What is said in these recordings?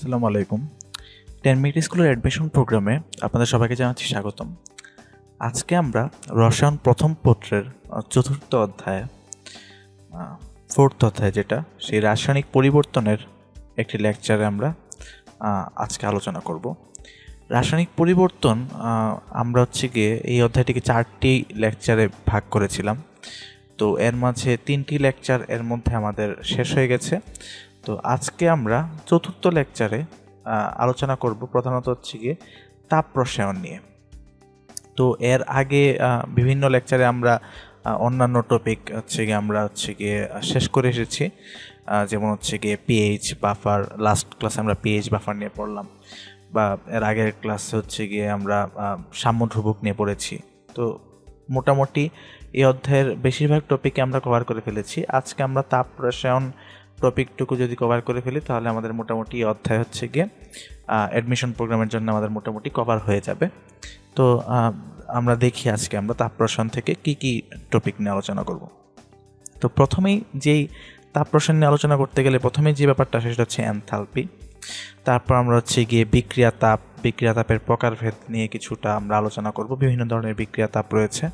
আসসালামু আলাইকুম। 10 মিনিট স্কুলের অ্যাডমিশন প্রোগ্রামে আপনাদের সবাইকে জানাচ্ছি স্বাগতম। আজকে আমরা রসায়ন প্রথম পত্রের চতুর্থ অধ্যায়, ফোর্থ অধ্যায় যেটা, সেই রাসায়নিক পরিবর্তনের একটি লেকচারে আমরা আজকে আলোচনা করব। রাসায়নিক পরিবর্তন আমরা গিয়ে এই অধ্যায়টিকে 4টি লেকচারে ভাগ করেছিলাম। তো এর মাঝে 3টি লেকচার এর মধ্যে আমাদের শেষ হয়ে গেছে। তো আজকে আমরা চতুর্থ লেকচারে আলোচনা করব প্রধানত গিয়ে তাপ রসায়ন নিয়ে। তো এর আগে বিভিন্ন লেকচারে আমরা অন্যান্য টপিক আমরা গিয়ে শেষ করে এসেছি, যেমন গিয়ে পিএইচ বাফার। লাস্ট ক্লাসে আমরা পিএইচ বাফার নিয়ে পড়লাম, বা এর আগের ক্লাসে গিয়ে আমরা সাম্য ধ্রুবক নিয়ে পড়েছি। তো মোটামুটি এই অধ্যায়ের বেশিরভাগ টপিকে আমরা কভার করে ফেলেছি। আজকে আমরা তাপ রসায়ন টপিকটুকু যদি কভার করে ফেলি তাহলে আমাদের মোটামুটি এই অধ্যায় গিয়ে অ্যাডমিশন প্রোগ্রামের জন্য আমাদের মোটামুটি কভার হয়ে যাবে। তো আমরা দেখি আজকে আমরা তাপ রসায়ন থেকে কি কি টপিক নিয়ে আলোচনা করব। তো প্রথমেই যেই তাপ রসায়ন নিয়ে আলোচনা করতে গেলে প্রথমেই যে ব্যাপারটা সেটা হচ্ছে এনথালপি। তারপর আমরা গিয়ে বিক্রিয়া তাপের প্রকারভেদ নিয়ে কিছুটা আমরা আলোচনা করব। বিভিন্ন ধরনের বিক্রিয়া তাপ রয়েছে।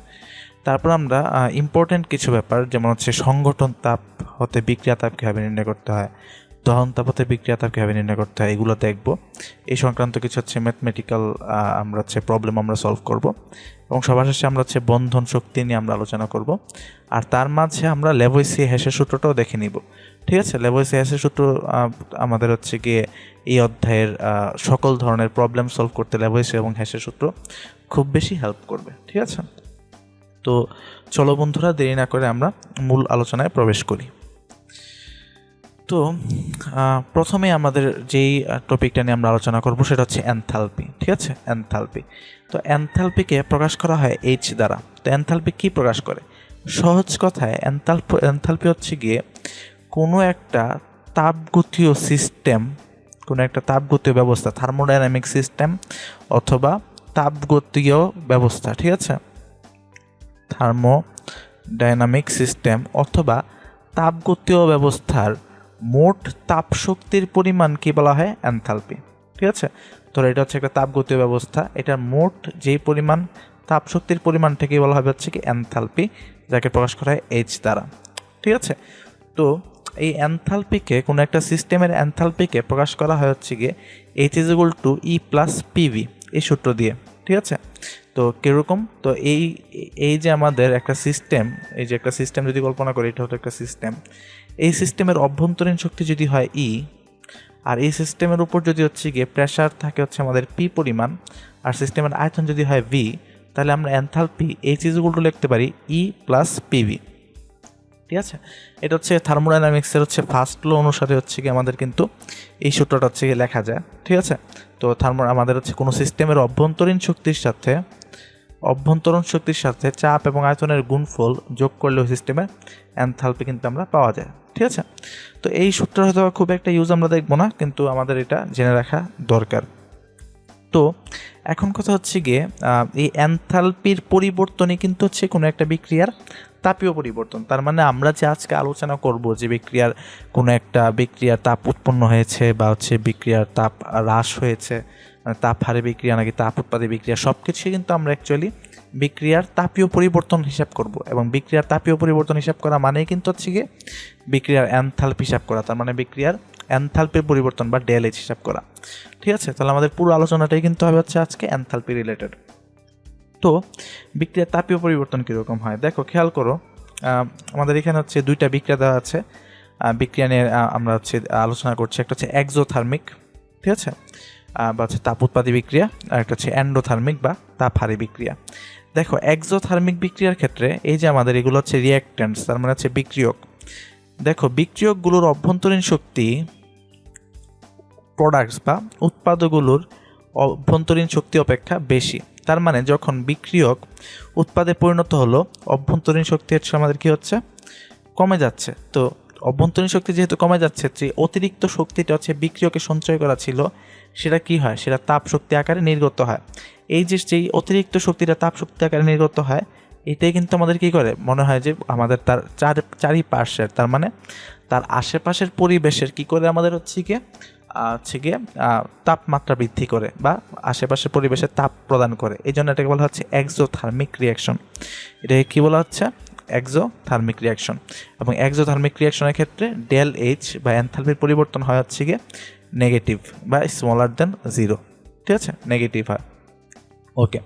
তারপর আমরা ইম্পর্টেন্ট কিছু ব্যাপার, যেমন সংগঠন তাপ হতে বিক্রিয়া তাপ কীভাবে নির্ণয় করতে হয়, দহন তাপ হতে বিক্রিয়া তাপ কীভাবে নির্ণয় করতে হয়, এগুলো দেখব। এই সংক্রান্ত কিছু ম্যাথমেটিক্যাল আমরা প্রবলেম আমরা সলভ করব। এবং সবার শেষে আমরা বন্ধন শক্তি নিয়ে আমরা আলোচনা করব। আর তার মাঝে আমরা লেভোইসিয়ে-হেসের সূত্রটাও দেখে নিব। ঠিক আছে, লেভোইসিয়ে-হেসের সূত্র আমাদের গিয়ে এই অধ্যায়ের সকল ধরনের প্রবলেম সলভ করতে লেভোইসিয়ে এবং হেসের সূত্র খুব বেশি হেল্প করবে। ঠিক আছে, তো চলো বন্ধুরা, দেরি না করে আমরা মূল আলোচনায় প্রবেশ করি। তো প্রথমে আমাদের যেই টপিকটা নিয়ে আমরা আলোচনা করব সেটা হচ্ছে এনথালপি। ঠিক আছে, এনথালপি। তো এনথালপিকে প্রকাশ করা হয় এইচ দ্বারা। তো এনথালপি কি প্রকাশ করে? সহজ কথায় এনথালপি গিয়ে কোনো একটা তাপগতীয় সিস্টেম, কোনো একটা তাপগতীয় ব্যবস্থা, থার্মোডাইনামিক সিস্টেম অথবা তাপগতীয় ব্যবস্থা, ঠিক আছে, থার্মোডাইনামিক সিস্টেম অথবা তাপগতীয় ব্যবস্থার মোট তাপ শক্তির পরিমাণ কি বলা হয়? এনথালপি। ঠিক আছে, তো এটা একটা তাপগতীয় ব্যবস্থা, এটার মোট যেই পরিমাণ তাপ শক্তির পরিমাণটাকে বলা হবে কি এনথালপি, যাকে প্রকাশ করা হয় এইচ দ্বারা। ঠিক আছে, তো এই এনথালপিকে, কোনো একটা সিস্টেমের এনথালপিকে প্রকাশ করা হয় গিয়ে H is equal two E plus PV, এই সূত্র দিয়ে। ঠিক আছে, তো কীরকম? তো এই যে আমাদের একটা সিস্টেম, এই যে একটা সিস্টেম যদি কল্পনা করি, এটা হলো একটা সিস্টেম। এই সিস্টেমের অভ্যন্তরীণ শক্তি যদি হয় ই, আর এই সিস্টেমের উপর যদি গিয়ে প্রেশার থাকে আমাদের পি পরিমাণ, আর সিস্টেমের আয়তন যদি হয় ভি, তাহলে আমরা enthalpy H is equal two লিখতে পারি ই প্লাস পিভি। ঠিক আছে, এটা থার্মোডাইনামিক্সের ফার্স্ট ল অনুসারে গিয়ে আমাদের কিন্তু এই সূত্রটা গিয়ে লেখা যায়। ঠিক আছে, তো আমাদের কোনো সিস্টেমের অভ্যন্তরীণ শক্তির সাথে চাপ এবং আয়তনের গুণফল যোগ করলে ওই সিস্টেমের এনথালপি কিন্তু আমরা পাওয়া যায়। ঠিক আছে, তো এই সূত্র হয়তো খুব একটা ইউজ আমরা দেখবো না, কিন্তু আমাদের এটা জেনে রাখা দরকার। তো এখন কথা গিয়ে এই এনথালপির পরিবর্তনই কিন্তু কোনো একটা বিক্রিয়ার তাপীয় পরিবর্তন। তার মানে আমরা যে আজকে আলোচনা করব যে কোনো একটা বিক্রিয়ার তাপ উৎপন্ন হয়েছে বা বিক্রিয়ার তাপ হ্রাস হয়েছে, তাপ হারে বিক্রিয়া নাকি তাপ উৎপাদে বিক্রিয়া, সব কিছুই কিন্তু আমরা অ্যাকচুয়ালি বিক্রিয়ার তাপীয় পরিবর্তন হিসাব করব। এবং বিক্রিয়ার তাপীয় পরিবর্তন হিসাব করা মানেই কিন্তু গিয়ে বিক্রিয়ার এনথালপি হিসাব করা, তার মানে বিক্রিয়ার এনথালপির পরিবর্তন বা ডেলএইচ হিসাব করা। ঠিক আছে, তাহলে আমাদের পুরো আলোচনাটাই কিন্তু হবে আজকে এনথালপি রিলেটেড। তো বিক্রিয়ার তাপীয় পরিবর্তন কীরকম হয় দেখো, খেয়াল করো। আমাদের এখানে দুইটা বিক্রিয়া দেওয়া আছে। বিক্রিয়া নিয়ে আমরা আলোচনা করছি। একটা এক্সোথার্মিক, ঠিক আছে, বা তাপ উৎপাদী বিক্রিয়া, আর একটা এন্ডোথার্মিক বা তাপহারী বিক্রিয়া। দেখো, এক্সোথার্মিক বিক্রিয়ার ক্ষেত্রে এই যে আমাদের এগুলো রিঅ্যাক্ট্যান্টস, তার মানে বিক্রিয়ক। দেখো, বিক্রিয়কগুলোর অভ্যন্তরীণ শক্তি প্রোডাক্টস বা উৎপাদকগুলোর অভ্যন্তরীণ শক্তি অপেক্ষা বেশি। তার মানে যখন বিক্রিয়ক উৎপাদে পরিণত হলো, অভ্যন্তরীণ শক্তি আমাদের কি হচ্ছে? কমে যাচ্ছে। তো অভ্যন্তরীণ শক্তি যেহেতু কমে যাচ্ছে, যে অতিরিক্ত শক্তিটা বিক্রিয়কে সঞ্চয় করা ছিল, সেটা কি হয়? সেটা তাপ শক্তি আকারে নির্গত হয়। এই যেই অতিরিক্ত শক্তিটা তাপ শক্তি আকারে নির্গত হয়, এটাই কিন্তু আমাদের কি করে মনে হয় যে আমাদের তার চারিপাশের, তার মানে তার আশেপাশের পরিবেশের কি করে আমাদের হচ্ছে গিয়ে তাপমাত্রা বৃদ্ধি করে বা আশেপাশের পরিবেশে তাপ প্রদান করে। এই জন্য এটাকে বলা হচ্ছে এক্সোথার্মিক রিয়াকশন। এটাকে কি বলা হচ্ছে? Exothermic reaction. এবং এক্সোথার্মিক রিয়াকশনের ক্ষেত্রে ডেল এইচ বা এনথালপির পরিবর্তন হয় হচ্ছে গিয়ে নেগেটিভ বা স্মলার দেন 0। ঠিক আছে, নেগেটিভ হয়। ওকে,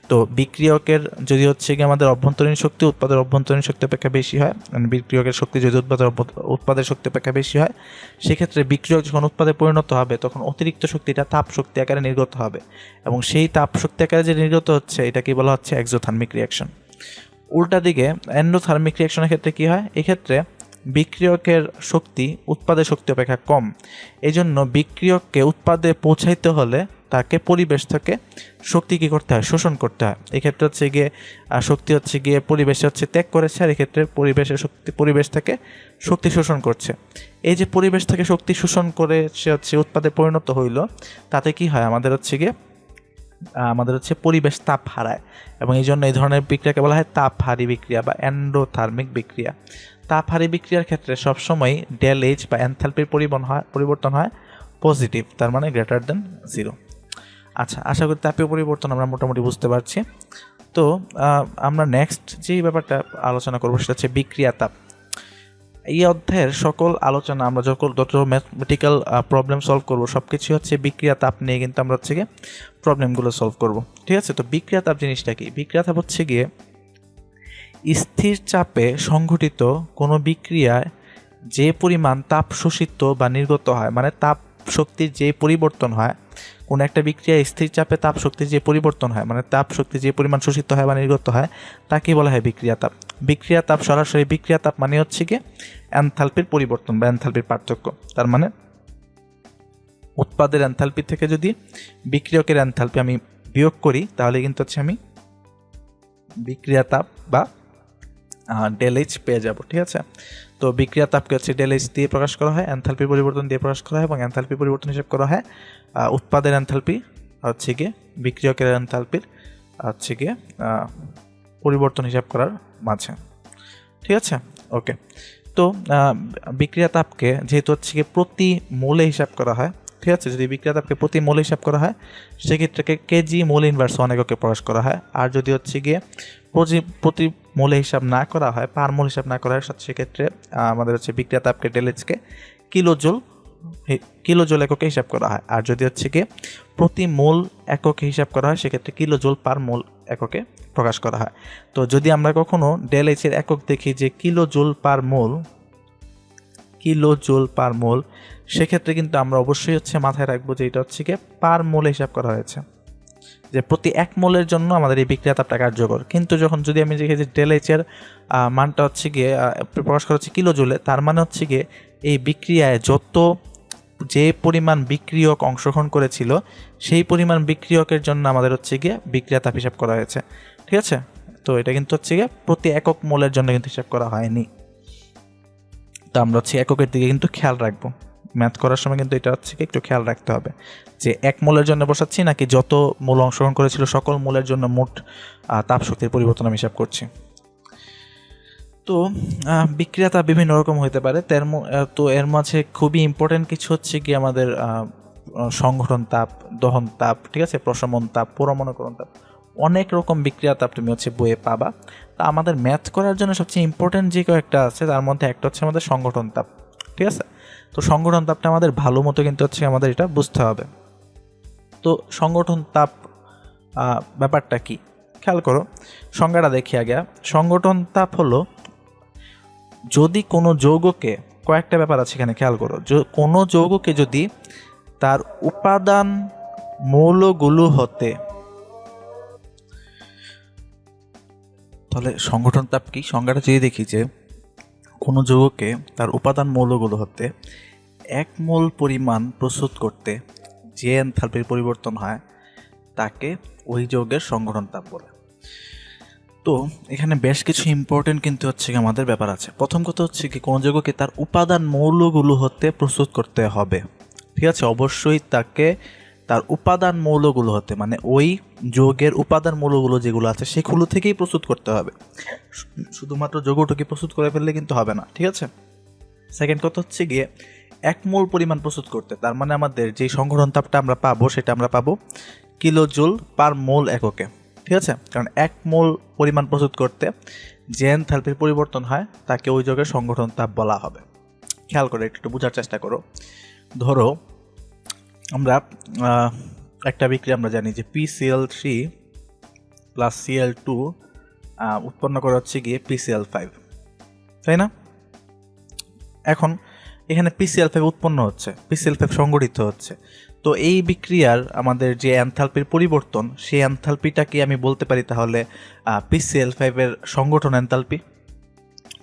তো বিক্রিয়কের যদি হচ্ছে কি আমাদের অভ্যন্তরীণ শক্তি উৎপাদের অভ্যন্তরীণ শক্তি অপেক্ষা বেশি হয়, বিক্রিয়কের শক্তি যদি উৎপাদের শক্তি অপেক্ষা বেশি হয়, সেক্ষেত্রে বিক্রিয়ক যখন উৎপাদে পরিণত হবে তখন অতিরিক্ত শক্তিটা তাপ শক্তি আকারে নির্গত হবে, এবং সেই তাপ শক্তি আকারে যে নির্গত হচ্ছে এটাকে বলা হচ্ছে এক্সোথার্মিক রিয়াকশন। উল্টা দিকে এন্ডোথার্মিক রিয়াকশনের ক্ষেত্রে কি হয়? এক্ষেত্রে বিক্রিয়কের শক্তি উৎপাদের শক্তি অপেক্ষা কম, এই জন্য বিক্রিয়ককে উৎপাদে পৌঁছাইতে হলে তাকে পরিবেশ থেকে শক্তি কী করতে হয়? শোষণ করতে হয়। এক্ষেত্রে হচ্ছে গিয়ে শক্তি হচ্ছে গিয়ে পরিবেশে ত্যাগ করেছে, আর এক্ষেত্রে পরিবেশ থেকে শক্তি শোষণ করছে। এই যে পরিবেশ থেকে শক্তি শোষণ করে সে উৎপাদে পরিণত হইল, তাতে কি হয়? আমাদের পরিবেশ তাপ হারায়, এবং এই জন্য এই ধরনের বিক্রিয়াকে বলা হয় তাপহারী বিক্রিয়া বা এন্ডোথার্মিক বিক্রিয়া। তাপহারী বিক্রিয়ার ক্ষেত্রে সবসময় ডেল এইচ বা এনথালপির পরিবর্তন হয় পজিটিভ, তার মানে গ্রেটার দেন 0। আচ্ছা, আশা করি তাপীয় পরিবর্তন আমরা মোটামুটি বুঝতে পারছি। তো আমরা নেক্সট যেই ব্যাপারটা আলোচনা করবো সেটা হচ্ছে বিক্রিয়া তাপ। এই অধ্যায়ের সকল আলোচনা আমরা যত ম্যাথমেটিক্যাল প্রবলেম সলভ করবো সব কিছু হচ্ছে বিক্রিয়া তাপ নিয়ে কিন্তু আমরা হচ্ছে গিয়ে প্রবলেমগুলো সলভ করব। ঠিক আছে, তো বিক্রিয়া তাপ জিনিসটা কি? বিক্রিয়া তাপ হচ্ছে গিয়ে স্থির চাপে সংঘটিত কোনো বিক্রিয়ায় যে পরিমাণ তাপ শোষিত বা নির্গত হয়, মানে তাপ শক্তির যে পরিবর্তন হয়, কোনো একটা বিক্রিয়ায় স্থির চাপে তাপ শক্তির যে পরিবর্তন হয়, মানে তাপ শক্তি যে পরিমাণ শোষিত হয় বা নির্গত হয়, তাকেই বলা হয় বিক্রিয়া তাপ। বিক্রিয়া তাপ সরাসরি বিক্রিয়া তাপ মানে হচ্ছে কি এনথালপির পরিবর্তন বা এনথালপির পার্থক্য। তার মানে উৎপাদের এনথালপি থেকে যদি বিক্রিয়কের এনথালপি আমি বিয়োগ করি, তাহলে কিন্তু হচ্ছে আমি বিক্রিয়া তাপ বা ডেল এইচ পেয়ে যাব। ঠিক আছে, তো বিক্রিয়া তাপকে হচ্ছে ডেল এইচ দিয়ে প্রকাশ করা হয়, এনথালপির পরিবর্তন দিয়ে প্রকাশ করা হয়, এবং এনথালপির পরিবর্তন হিসাব করা হয় উৎপাদের এনথালপি হচ্ছে গিয়ে বিক্রিয়কের এনথালপির হচ্ছে গিয়ে পরিবর্তন হিসাব করার মাঝে। ঠিক আছে, ওকে। তো বিক্রিয়া তাপকে যেহেতু হচ্ছে গিয়ে প্রতি মোলে হিসাব করা হয়, ঠিক আছে, যদি বিক্রিয়া তাপকে প্রতি মোলে হিসাব করা হয় সেক্ষেত্রে কেজি মোল ইনভার্স 1 এককে প্রকাশ করা হয়। আর যদি হচ্ছে গিয়ে প্রতি মোলে হিসাব না করা হয়, পার মোল হিসাব না করা হয়, সেক্ষেত্রে আমাদের হচ্ছে বিক্রিয়া তাপকে ডেল এইচকে কিলোজোল এককে হিসাব করা হয়। আর যদি হচ্ছে গিয়ে প্রতি মোল এককে হিসাব করা হয় সেক্ষেত্রে কিলোজোল পার মোল এককে প্রকাশ করা হয়। তো যদি আমরা কখনো ডেল এইচের একক দেখি যে কিলোজোল পার মোল, সেক্ষেত্রে কিন্তু আমরা অবশ্যই হচ্ছে মাথায় রাখবো যে এটা হচ্ছে গিয়ে পার মোলে হিসাব করা হয়েছে, যে প্রতি 1 মোলের জন্য আমাদের এই বিক্রিয়া তাপটা কার্যকর। কিন্তু যদি আমি দেখি যে ডেল এইচের মানটা হচ্ছে গিয়ে প্রকাশ করা হচ্ছে কিলোজুলে, তার মানে হচ্ছে গিয়ে এই বিক্রিয়ায় যে পরিমাণ বিক্রিয়ক অংশগ্রহণ করেছিল সেই পরিমাণ বিক্রিয়কের জন্য আমাদের হচ্ছে গিয়ে বিক্রিয়া তাপ হিসাব করা হয়েছে। ঠিক আছে, তো এটা কিন্তু হচ্ছে গিয়ে প্রতি একক মোলের জন্য কিন্তু হিসাব করা হয়নি। তো আমরা হচ্ছে এককের দিকে কিন্তু খেয়াল রাখবো, ম্যাথ করার সময় কিন্তু এটা হচ্ছে একটু খেয়াল রাখতে হবে যে 1 মোলের জন্য বসাচ্ছি নাকি যত মোল অংশগ্রহণ করেছিল সকল মোলের জন্য মোট তাপ শক্তির পরিবর্তন আমি হিসাব করছি। তো বিক্রিয়া তাপ বিভিন্ন রকম হতে পারে, তো এর মাঝে খুবই ইম্পর্টেন্ট কিছু হচ্ছে কি আমাদের সংঘটন তাপ, দহন তাপ, ঠিক আছে, প্রশমন তাপ, পুরমনকরণ তাপ, অনেক রকম বিক্রিয়া তাপ তুমি হচ্ছে বইয়ে পাবা। তা আমাদের ম্যাথ করার জন্য সবচেয়ে ইম্পর্টেন্ট যে কয়েকটা আছে তার মধ্যে একটা হচ্ছে আমাদের সংঘটন তাপ। ঠিক আছে, তো সংঘটন তাপটা আমাদের ভালো মতো কিন্তু হচ্ছে আমাদের এটা বুঝতে হবে। তো সংঘটন তাপ ব্যাপারটা কি খেয়াল করো, সংজ্ঞাটা দেখি আগে। সংঘটন তাপ হলো যদি কোনো যৌগকে, কয়েকটা ব্যাপার আছে এখানে খেয়াল করো, কোনো যৌগকে যদি তার উপাদান মৌলগুলো হতে, তাহলে সংঘটন তাপ কি সংজ্ঞাটা যদি দেখি যে কোনো যৌগকে তার উপাদান মৌলগুলো হতে 1 মোল পরিমাণ প্রস্তুত করতে যে এনথালপির পরিবর্তন হয় তাকে ওই যৌগের সংঘটন তাপ বলে। তো এখানে বেশ কিছু ইম্পর্টেন্ট কিন্তু হচ্ছে কি আমাদের ব্যাপার আছে। প্রথম কথা হচ্ছে কি কোনো যৌগকে তার উপাদান মৌলগুলো হতে প্রস্তুত করতে হবে। ঠিক আছে, অবশ্যই তাকে তার উপাদান মৌলগুলো হতে, মানে ওই যৌগের উপাদান মৌলগুলো যেগুলো আছে সেগুলো থেকেই প্রস্তুত করতে হবে। শুধুমাত্র যৌগটুকু প্রস্তুত করে ফেললে কিন্তু হবে না, ঠিক আছে। সেকেন্ড কথা হচ্ছে গিয়ে 1 মোল পরিমাণ প্রস্তুত করতে, তার মানে আমাদের যেই সংঘটন তাপটা আমরা পাবো সেটা আমরা পাবো কিলোজুল পার মোল এককে, ঠিক আছে। কারণ 1 মোল পরিমাণ প্রস্তুত করতে যে এনথালপির পরিবর্তন হয় তাকে ওই যৌগের সংঘটন তাপ বলা হবে। খেয়াল করে একটু বোঝার চেষ্টা করো। ধরো আমরা একটা বিক্রিয়া আমরা জানি যে PCl3 প্লাস Cl2 উৎপন্ন করা হচ্ছে গিয়ে PCl5, তাই না? এখন এখানে PCl5 উৎপন্ন হচ্ছে, PCl5 সংগঠিত হচ্ছে। তো এই বিক্রিয়ার আমাদের যে এনথালপির পরিবর্তন, সেই এনথালপিটাকে আমি বলতে পারি তাহলে PCl5 এর সংগঠন এনথালপি,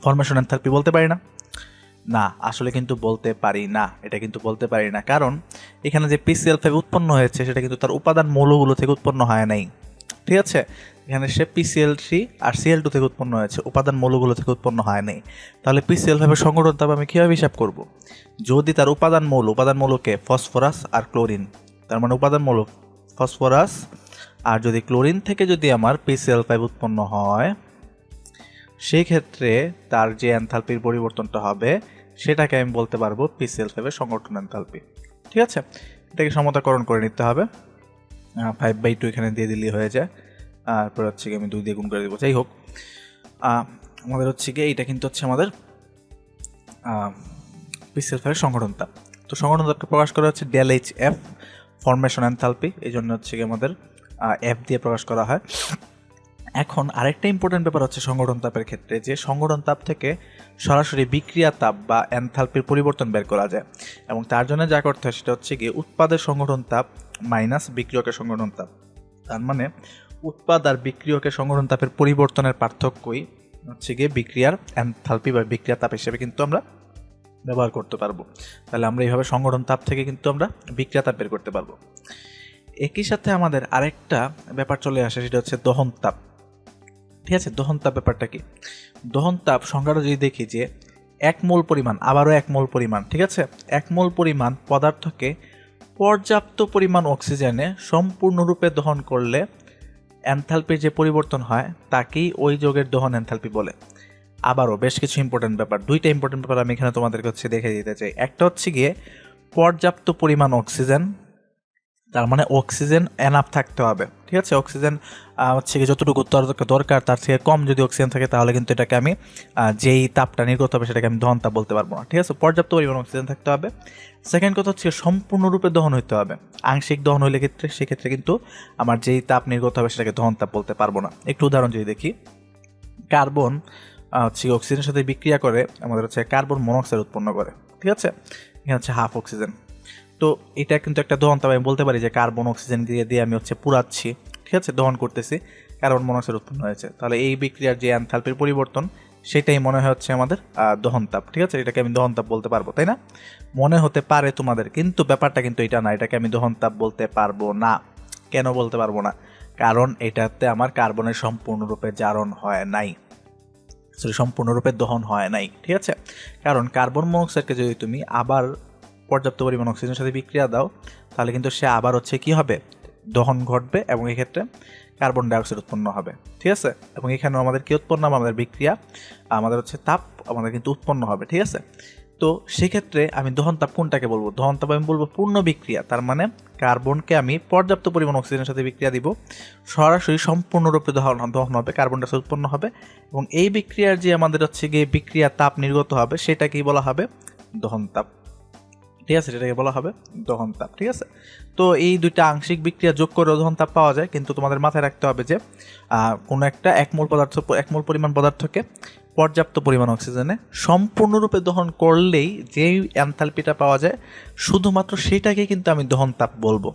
ফরমেশন এনথালপি বলতে পারি না? না, আসলে কিন্তু বলতে পারি না, এটা কিন্তু বলতে পারি না। কারণ এখানে যে PCl5 উৎপন্ন হয়েছে সেটা কিন্তু তার উপাদান মৌলগুলো থেকে উৎপন্ন হয় নাই, ঠিক আছে। এখানে সে PCl3 আর Cl2 থেকে উৎপন্ন হয়েছে, উপাদান মৌলগুলো থেকে উৎপন্ন হয় নাই। তাহলে PCl5 এর সংগঠন তাপ আমি কীভাবে হিসাব করব? যদি তার উপাদান মৌলকে ফসফরাস আর ক্লোরিন, তার মানে উপাদান মৌল ফসফরাস আর যদি ক্লোরিন থেকে যদি আমার PCl5 উৎপন্ন হয়, সেই ক্ষেত্রে তার যে এনথালপির পরিবর্তনটা হবে সেটাকে আমি বলতে পারবো PCl5 এর সংগঠন এনথালপি, ঠিক আছে। এটাকে সমতাকরণ করে নিতে হবে, 5/2 এখানে দিয়ে দিলেই হয়ে যায়। তারপর হচ্ছে কি আমি 2 দিয়ে গুণ করে দেবো। যাই হোক, আমাদের হচ্ছে কি এইটা কিন্তু হচ্ছে আমাদের PCl5 এর সংগঠন তাপ। তো সংগঠন তাপকে প্রকাশ করা হচ্ছে ΔHF, ফরমেশন এনথালপি, এই জন্য হচ্ছে কি আমাদের F দিয়ে প্রকাশ করা হয়। এখন আরেকটা ইম্পর্টেন্ট ব্যাপার হচ্ছে সংগঠন তাপের ক্ষেত্রে, যে সংগঠন তাপ থেকে সরাসরি বিক্রিয়া তাপ বা এনথালপির পরিবর্তন বের করা যায়, এবং তার জন্য যা করতে হয় সেটা হচ্ছে গিয়ে উৎপাদের সংগঠন তাপ মাইনাস বিক্রিয়কের সংগঠন তাপ। তার মানে উৎপাদ আর বিক্রিয়কের সংগঠন তাপের পরিবর্তনের পার্থক্যই হচ্ছে গিয়ে বিক্রিয়ার এনথালপি বা বিক্রিয়া তাপ হিসেবে কিন্তু আমরা ব্যবহার করতে পারবো। তাহলে আমরা এইভাবে সংগঠন তাপ থেকে কিন্তু আমরা বিক্রিয়া তাপ বের করতে পারবো। একই সাথে আমাদের আরেকটা ব্যাপার চলে আসে, সেটা হচ্ছে দহন তাপ, ঠিক আছে। দহন তাপ ব্যাপারটা কি? দহন তাপ সংজ্ঞাটা যদি দেখি যে 1 মোল পরিমাণ, আবারও 1 মোল পরিমাণ, ঠিক আছে, 1 মোল পরিমাণ পদার্থকে পর্যাপ্ত পরিমাণ অক্সিজেনে সম্পূর্ণরূপে দহন করলে এনথালপির যে পরিবর্তন হয় তাকেই ওই যৌগের দহন এনথালপি বলে। আবারও বেশ কিছু ইম্পর্টেন্ট ব্যাপার, 2টা ইম্পর্টেন্ট ব্যাপার আমি এখানে তোমাদেরকে হচ্ছে দেখে দিতে চাই। একটা হচ্ছে গিয়ে পর্যাপ্ত পরিমাণ অক্সিজেন, তার মানে অক্সিজেন এনাফ থাকতে হবে, ঠিক আছে। অক্সিজেন হচ্ছে কি যতটুকু দরকার তার থেকে কম যদি অক্সিজেন থাকে তাহলে কিন্তু এটাকে আমি যেই তাপটা নির্গত হবে সেটাকে আমি দহন তাপ বলতে পারবো না, ঠিক আছে। পর্যাপ্ত পরিমাণ অক্সিজেন থাকতে হবে। সেকেন্ড কথা হচ্ছে সম্পূর্ণরূপে দহন হইতে হবে। আংশিক দহন হইলে সেক্ষেত্রে কিন্তু আমার যেই তাপ নির্গত হবে সেটাকে দহন তাপ বলতে পারবো না। একটু উদাহরণ যদি দেখি, কার্বন হচ্ছে অক্সিজেনের সাথে বিক্রিয়া করে আমাদের হচ্ছে কার্বন মনোক্সাইড উৎপন্ন করে, ঠিক আছে। এখানে হচ্ছে হাফ অক্সিজেন। তো এটা কিন্তু একটা দহন তাপ, আমি বলতে পারি যে কার্বন অক্সিজেন দিয়ে আমি হচ্ছে পুরাচ্ছি, ঠিক আছে, দহন করতেছি, কার্বন মনোক্সাইড উৎপন্ন হয়েছে। তাহলে এই বিক্রিয়ার যে এনথালপির পরিবর্তন সেটাই মনে হয় হচ্ছে আমাদের দহন তাপ, ঠিক আছে। এটাকে আমি দহন তাপ বলতে পারবো, তাই না? মনে হতে পারে তোমাদের, কিন্তু ব্যাপারটা কিন্তু এটা না, এটাকে আমি দহন তাপ বলতে পারবো না। কেন বলতে পারবো না? কারণ এটাতে আমার কার্বনের সম্পূর্ণরূপে জারণ হয় নাই, সম্পূর্ণরূপে দহন হয় নাই, ঠিক আছে। কারণ কার্বন মনোক্সাইডকে যদি তুমি আবার পর্যাপ্ত পরিমাণ অক্সিজেনের সাথে বিক্রিয়া দাও তাহলে কিন্তু সে আবার হচ্ছে কি হবে, দহন ঘটবে, এবং এক্ষেত্রে কার্বন ডাইঅক্সাইড উৎপন্ন হবে, ঠিক আছে। এবং এখানেও আমাদের কি উৎপন্ন হবে, আমাদের বিক্রিয়া, আমাদের হচ্ছে তাপ আমাদের কিন্তু উৎপন্ন হবে, ঠিক আছে। তো সেক্ষেত্রে আমি দহন তাপ কোনটাকে বলবো? দহন তাপ আমি বলবো পূর্ণ বিক্রিয়া। তার মানে কার্বনকে আমি পর্যাপ্ত পরিমাণ অক্সিজেনের সাথে বিক্রিয়া দিব, সরাসরি সম্পূর্ণরূপে দহন হবে, কার্বন ডাইঅক্সাইড উৎপন্ন হবে, এবং এই বিক্রিয়ার যে আমাদের হচ্ছে গিয়ে বিক্রিয়া তাপ নির্গত হবে সেটাকেই বলা হবে দহন তাপ, ঠিক আছে। সেটাকে বলা হবে দহন তাপ, ঠিক আছে। তো এই দুইটা আংশিক বিক্রিয়া যোগ করে দহন তাপ পাওয়া যায়, কিন্তু তোমাদের মাথায় রাখতে হবে যে কোনো একটা 1 মোল পরিমাণ পদার্থকে পর্যাপ্ত পরিমাণ অক্সিজেনে সম্পূর্ণরূপে দহন করলেই যেই এনথালপিটা পাওয়া যায় শুধুমাত্র সেটাকে কিন্তু আমি দহন তাপ বলবো,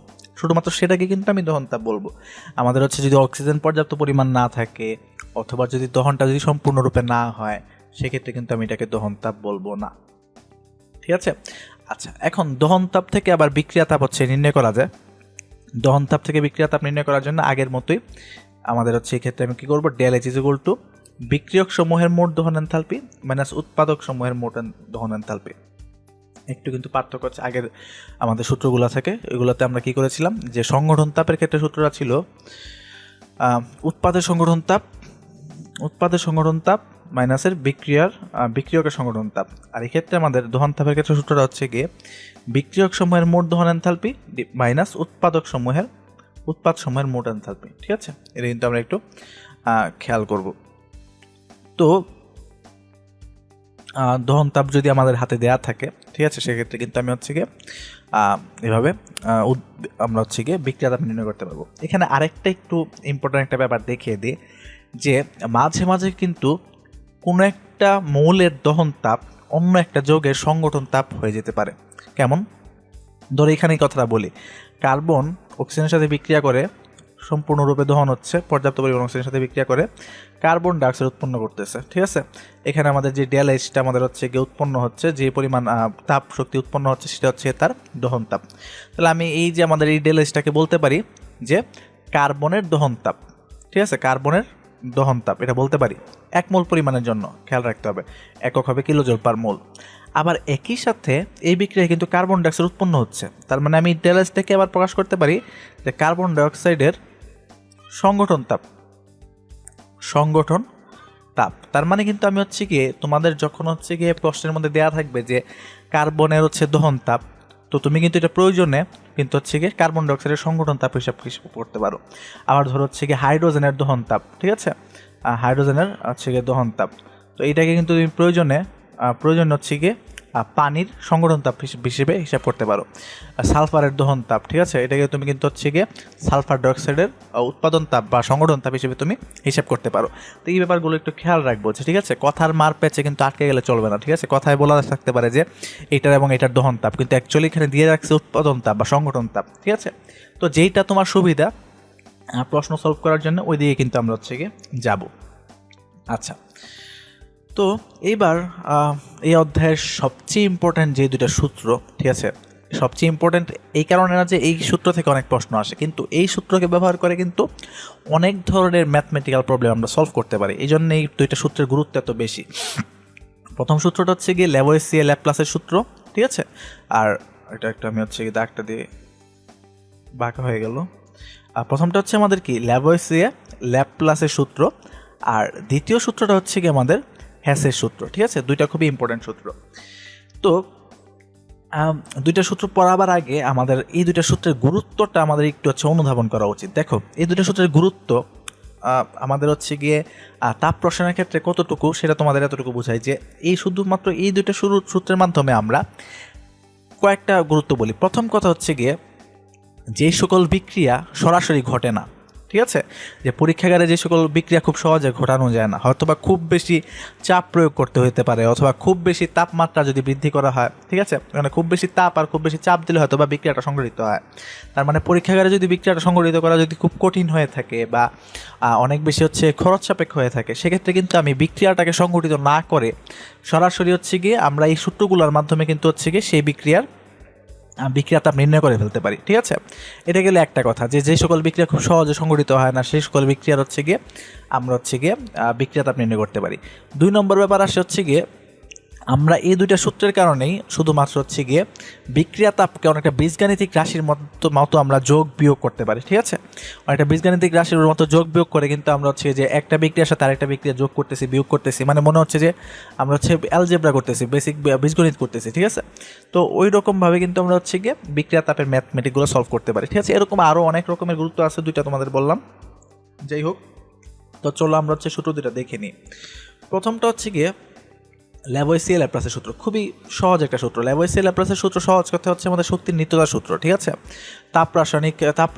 আমাদের হচ্ছে যদি অক্সিজেন পর্যাপ্ত পরিমাণ না থাকে অথবা যদি দহনটা যদি সম্পূর্ণরূপে না হয় সেক্ষেত্রে কিন্তু আমি এটাকে দহন তাপ বলবো না, ঠিক আছে। আচ্ছা, এখন দহন তাপ থেকে আবার বিক্রিয়া তাপ হচ্ছে নির্ণয় করা যায়। দহন তাপ থেকে বিক্রিয়া তাপ নির্ণয় করার জন্য আগের মতোই আমাদের হচ্ছে এই ক্ষেত্রে আমি কি করবো, ΔH = বিক্রিয়ক সমূহের মোট দহন এনথালপি মাইনাস উৎপাদক সমূহের মোট দহন এনথালপি, একটু কিন্তু পার্থক্য আছে আগের আমাদের সূত্রগুলো থেকে। এগুলোতে আমরা কি করেছিলাম, যে সংগঠন তাপের ক্ষেত্রে সূত্রটা ছিল উৎপাদের সংগঠন তাপ মাইনাসের বিক্রিয়কের সংগঠন তাপ। আর এই ক্ষেত্রে আমাদের দহন তাপের ক্ষেত্রে সূত্রটা হচ্ছে গিয়ে বিক্রিয়ক সমূহের মোট দহন এনথালপি মাইনাস উৎপাদ সমূহের মোট এনথালপি। ঠিক আছে, এটা কিন্তু আমরা একটু খেয়াল করব। তো দহন তাপ যদি আমাদের হাতে দেয়া থাকে, ঠিক আছে, সেক্ষেত্রে কিন্তু আমি হচ্ছে গিয়ে এভাবে আমরা হচ্ছে গিয়ে বিক্রিয়া তাপ নির্ণয় করতে পারবো। এখানে আরেকটা একটু ইম্পর্ট্যান্ট একটা ব্যাপার দেখিয়ে দিই, যে মাঝে মাঝে কিন্তু কোনো একটা মৌলের দহন তাপ অন্য একটা যৌগের সংগঠন তাপ হয়ে যেতে পারে। কেমন? ধরো এখানে এই কথাটা বলি, কার্বন অক্সিজেনের সাথে বিক্রিয়া করে সম্পূর্ণরূপে দহন হচ্ছে, পর্যাপ্ত পরিমাণ অক্সিজেনের সাথে বিক্রিয়া করে কার্বন ডাইঅক্সাইড উৎপন্ন করতেছে। ঠিক আছে, এখানে আমাদের যে ডেলএইচটা আমাদের হচ্ছে গিয়ে উৎপন্ন হচ্ছে, যে পরিমাণ তাপ শক্তি উৎপন্ন হচ্ছে সেটা হচ্ছে তার দহন তাপ। তাহলে আমি এই যে আমাদের এই ডেলএইচটাকে বলতে পারি যে কার্বনের দহন তাপ। ঠিক আছে, কার্বনের দহন তাপ এটা বলতে পারি 1 মোল পরিমাণের জন্য, খেয়াল রাখতে হবে, একক হবে কিলোজুল পার মোল। আবার একই সাথে এই বিক্রিয়ায় কিন্তু কার্বন ডাইঅক্সাইড উৎপন্ন হচ্ছে, তার মানে আমি ডেলএইচটাকে আবার প্রকাশ করতে পারি যে কার্বন ডাইঅক্সাইডের সংগঠন তাপ। তার মানে কিন্তু আমি হচ্ছে গিয়ে তোমাদের যখন হচ্ছে গিয়ে প্রশ্নের মধ্যে দেওয়া থাকবে যে কার্বনের হচ্ছে দহন তাপ, তো তুমি কিন্তু এটা প্রয়োজনে কিন্তু হচ্ছে গিয়ে কার্বন ডাইঅক্সাইডের সংগঠন তাপ হিসাব করতে পারো। আবার ধরো হচ্ছে গিয়ে হাইড্রোজেনের দহন তাপ, ঠিক আছে, হাইড্রোজেনের হচ্ছে গিয়ে দহন তাপ, তো এইটাকে কিন্তু তুমি প্রয়োজন হচ্ছে গিয়ে পানির সংগঠন তাপ হিসেবে হিসাব করতে পারো। সালফারের দহন তাপ, ঠিক আছে, এটাকে তুমি কিন্তু হচ্ছে গিয়ে সালফার ডাইঅক্সাইডের উৎপাদন তাপ বা সংগঠন তাপ হিসেবে তুমি হিসাব করতে পারো। তো এই ব্যাপারগুলো একটু খেয়াল রাখবো, ঠিক আছে, কথার মার পেঁচে কিন্তু আটকে গেলে চলবে না। ঠিক আছে, কথায় বলা থাকতে পারে যে এটার এবং এটার দহন তাপ, কিন্তু অ্যাকচুয়ালি এখানে দিয়ে রাখছে উৎপাদন তাপ বা সংগঠন তাপ। ঠিক আছে, তো যেইটা তোমার সুবিধা প্রশ্ন সলভ করার জন্য ওই দিকে কিন্তু আমরা হচ্ছে গিয়ে যাব। আচ্ছা, তো এইবার এই অধ্যায়ের সবচেয়ে ইম্পর্ট্যান্ট যে দুটো সূত্র, ঠিক আছে, সবচেয়ে ইম্পর্ট্যান্ট এই কারণে না যে এই সূত্র থেকে অনেক প্রশ্ন আসে, কিন্তু এই সূত্রকে ব্যবহার করে কিন্তু অনেক ধরনের ম্যাথমেটিক্যাল প্রবলেম আমরা সলভ করতে পারি। এই জন্য এই দুইটা সূত্রের গুরুত্ব এত বেশি। প্রথম সূত্রটা হচ্ছে গিয়ে ল্যাভোইসিয়ে ল্যাপ্লাসের সূত্র, ঠিক আছে, আর এটা একটা আমি হচ্ছে গিয়ে দাগটা দিয়ে বাঁকা হয়ে গেল। আর প্রথমটা হচ্ছে আমাদের কি ল্যাভোইসিয়ে ল্যাপ্লাসের সূত্র, আর দ্বিতীয় সূত্রটা হচ্ছে কি আমাদের হ্যাসের সূত্র। ঠিক আছে, দুইটা খুবই ইম্পর্টেন্ট সূত্র। তো দুইটা সূত্র পড়াবার আগে আমাদের এই দুইটা সূত্রের গুরুত্বটা আমাদের একটু হচ্ছে অনুধাবন করা উচিত। দেখো, এই দুইটা সূত্রের গুরুত্ব আমাদের হচ্ছে গিয়ে তাপ প্রসারণের ক্ষেত্রে কতটুকু সেটা তোমাদের এতটুকু বোঝায় যে এই শুধুমাত্র এই দুইটা সূত্রের মাধ্যমে আমরা কয়েকটা গুরুত্ব বলি। প্রথম কথা হচ্ছে গিয়ে যে সকল বিক্রিয়া সরাসরি ঘটে না, ঠিক আছে, যে পরীক্ষাগারে যে সকল বিক্রিয়া খুব সহজে ঘটানো যায় না, হয়তোবা খুব বেশি চাপ প্রয়োগ করতে হতে পারে, অথবা খুব বেশি তাপমাত্রা যদি বৃদ্ধি করা হয়, ঠিক আছে, মানে খুব বেশি তাপ আর খুব বেশি চাপ দিলে হয়তো বা বিক্রিয়াটা সংঘটিত হয়। তার মানে পরীক্ষাগারে যদি বিক্রিয়াটা সংঘটিত করা যদি খুব কঠিন হয়ে থাকে বা অনেক বেশি হচ্ছে খরচ সাপেক্ষ হয়ে থাকে, সেক্ষেত্রে কিন্তু আমি বিক্রিয়াটাকে সংঘটিত না করে সরাসরি হচ্ছে গিয়ে আমরা এই সূত্রগুলোর মাধ্যমে কিন্তু হচ্ছে গিয়ে সেই বিক্রিয়া তাপ নির্ণয় করে ফেলতে পারি। ঠিক আছে, এটা গেলে একটা কথা, যে সকল বিক্রিয়া খুব সহজে সংঘটিত হয় না সেই সকল বিক্রিয়ার হচ্ছে গিয়ে আমরা হচ্ছে গিয়ে বিক্রিয়া তাপ নির্ণয় করতে পারি। 2 নম্বর ব্যাপার আসে হচ্ছে গিয়ে আমরা এই দুইটা সূত্রের কারণেই শুধুমাত্র হচ্ছে গিয়ে বিক্রিয়া তাপকে অনেকটা বীজগাণিতিক রাশির মতো আমরা যোগ বিয়োগ করতে পারি। ঠিক আছে, অনেকটা বীজগাণিতিক রাশির মতো যোগ বিয়োগ করে কিন্তু আমরা হচ্ছে যে একটা বিক্রিয়ার সাথে আরেকটা বিক্রিয়া যোগ করতেছি, বিয়োগ করতেছি, মানে মনে হচ্ছে যে আমরা হচ্ছে অ্যালজেব্রা করতেছি, বেসিক বীজগণিত করতেছি। ঠিক আছে, তো ওই রকমভাবে কিন্তু আমরা হচ্ছে গিয়ে বিক্রিয়া তাপের ম্যাথমেটিকগুলো সলভ করতে পারি। ঠিক আছে, এরকম আরও অনেক রকমের গুরুত্ব আছে, দুইটা তোমাদের বললাম। যাই হোক, তো চলো আমরা হচ্ছে সূত্র দুটা দেখে নিই। প্রথমটা হচ্ছে গিয়ে ল্যাভোইসিয়ে ল্যাপ্লাসের সূত্র, খুবই সহজ একটা সূত্র। ল্যাভোইসিয়ে ল্যাপ্লাসের সূত্র সহজ কথা হচ্ছে আমাদের শক্তির নিত্যতার সূত্র। ঠিক আছে, তাপ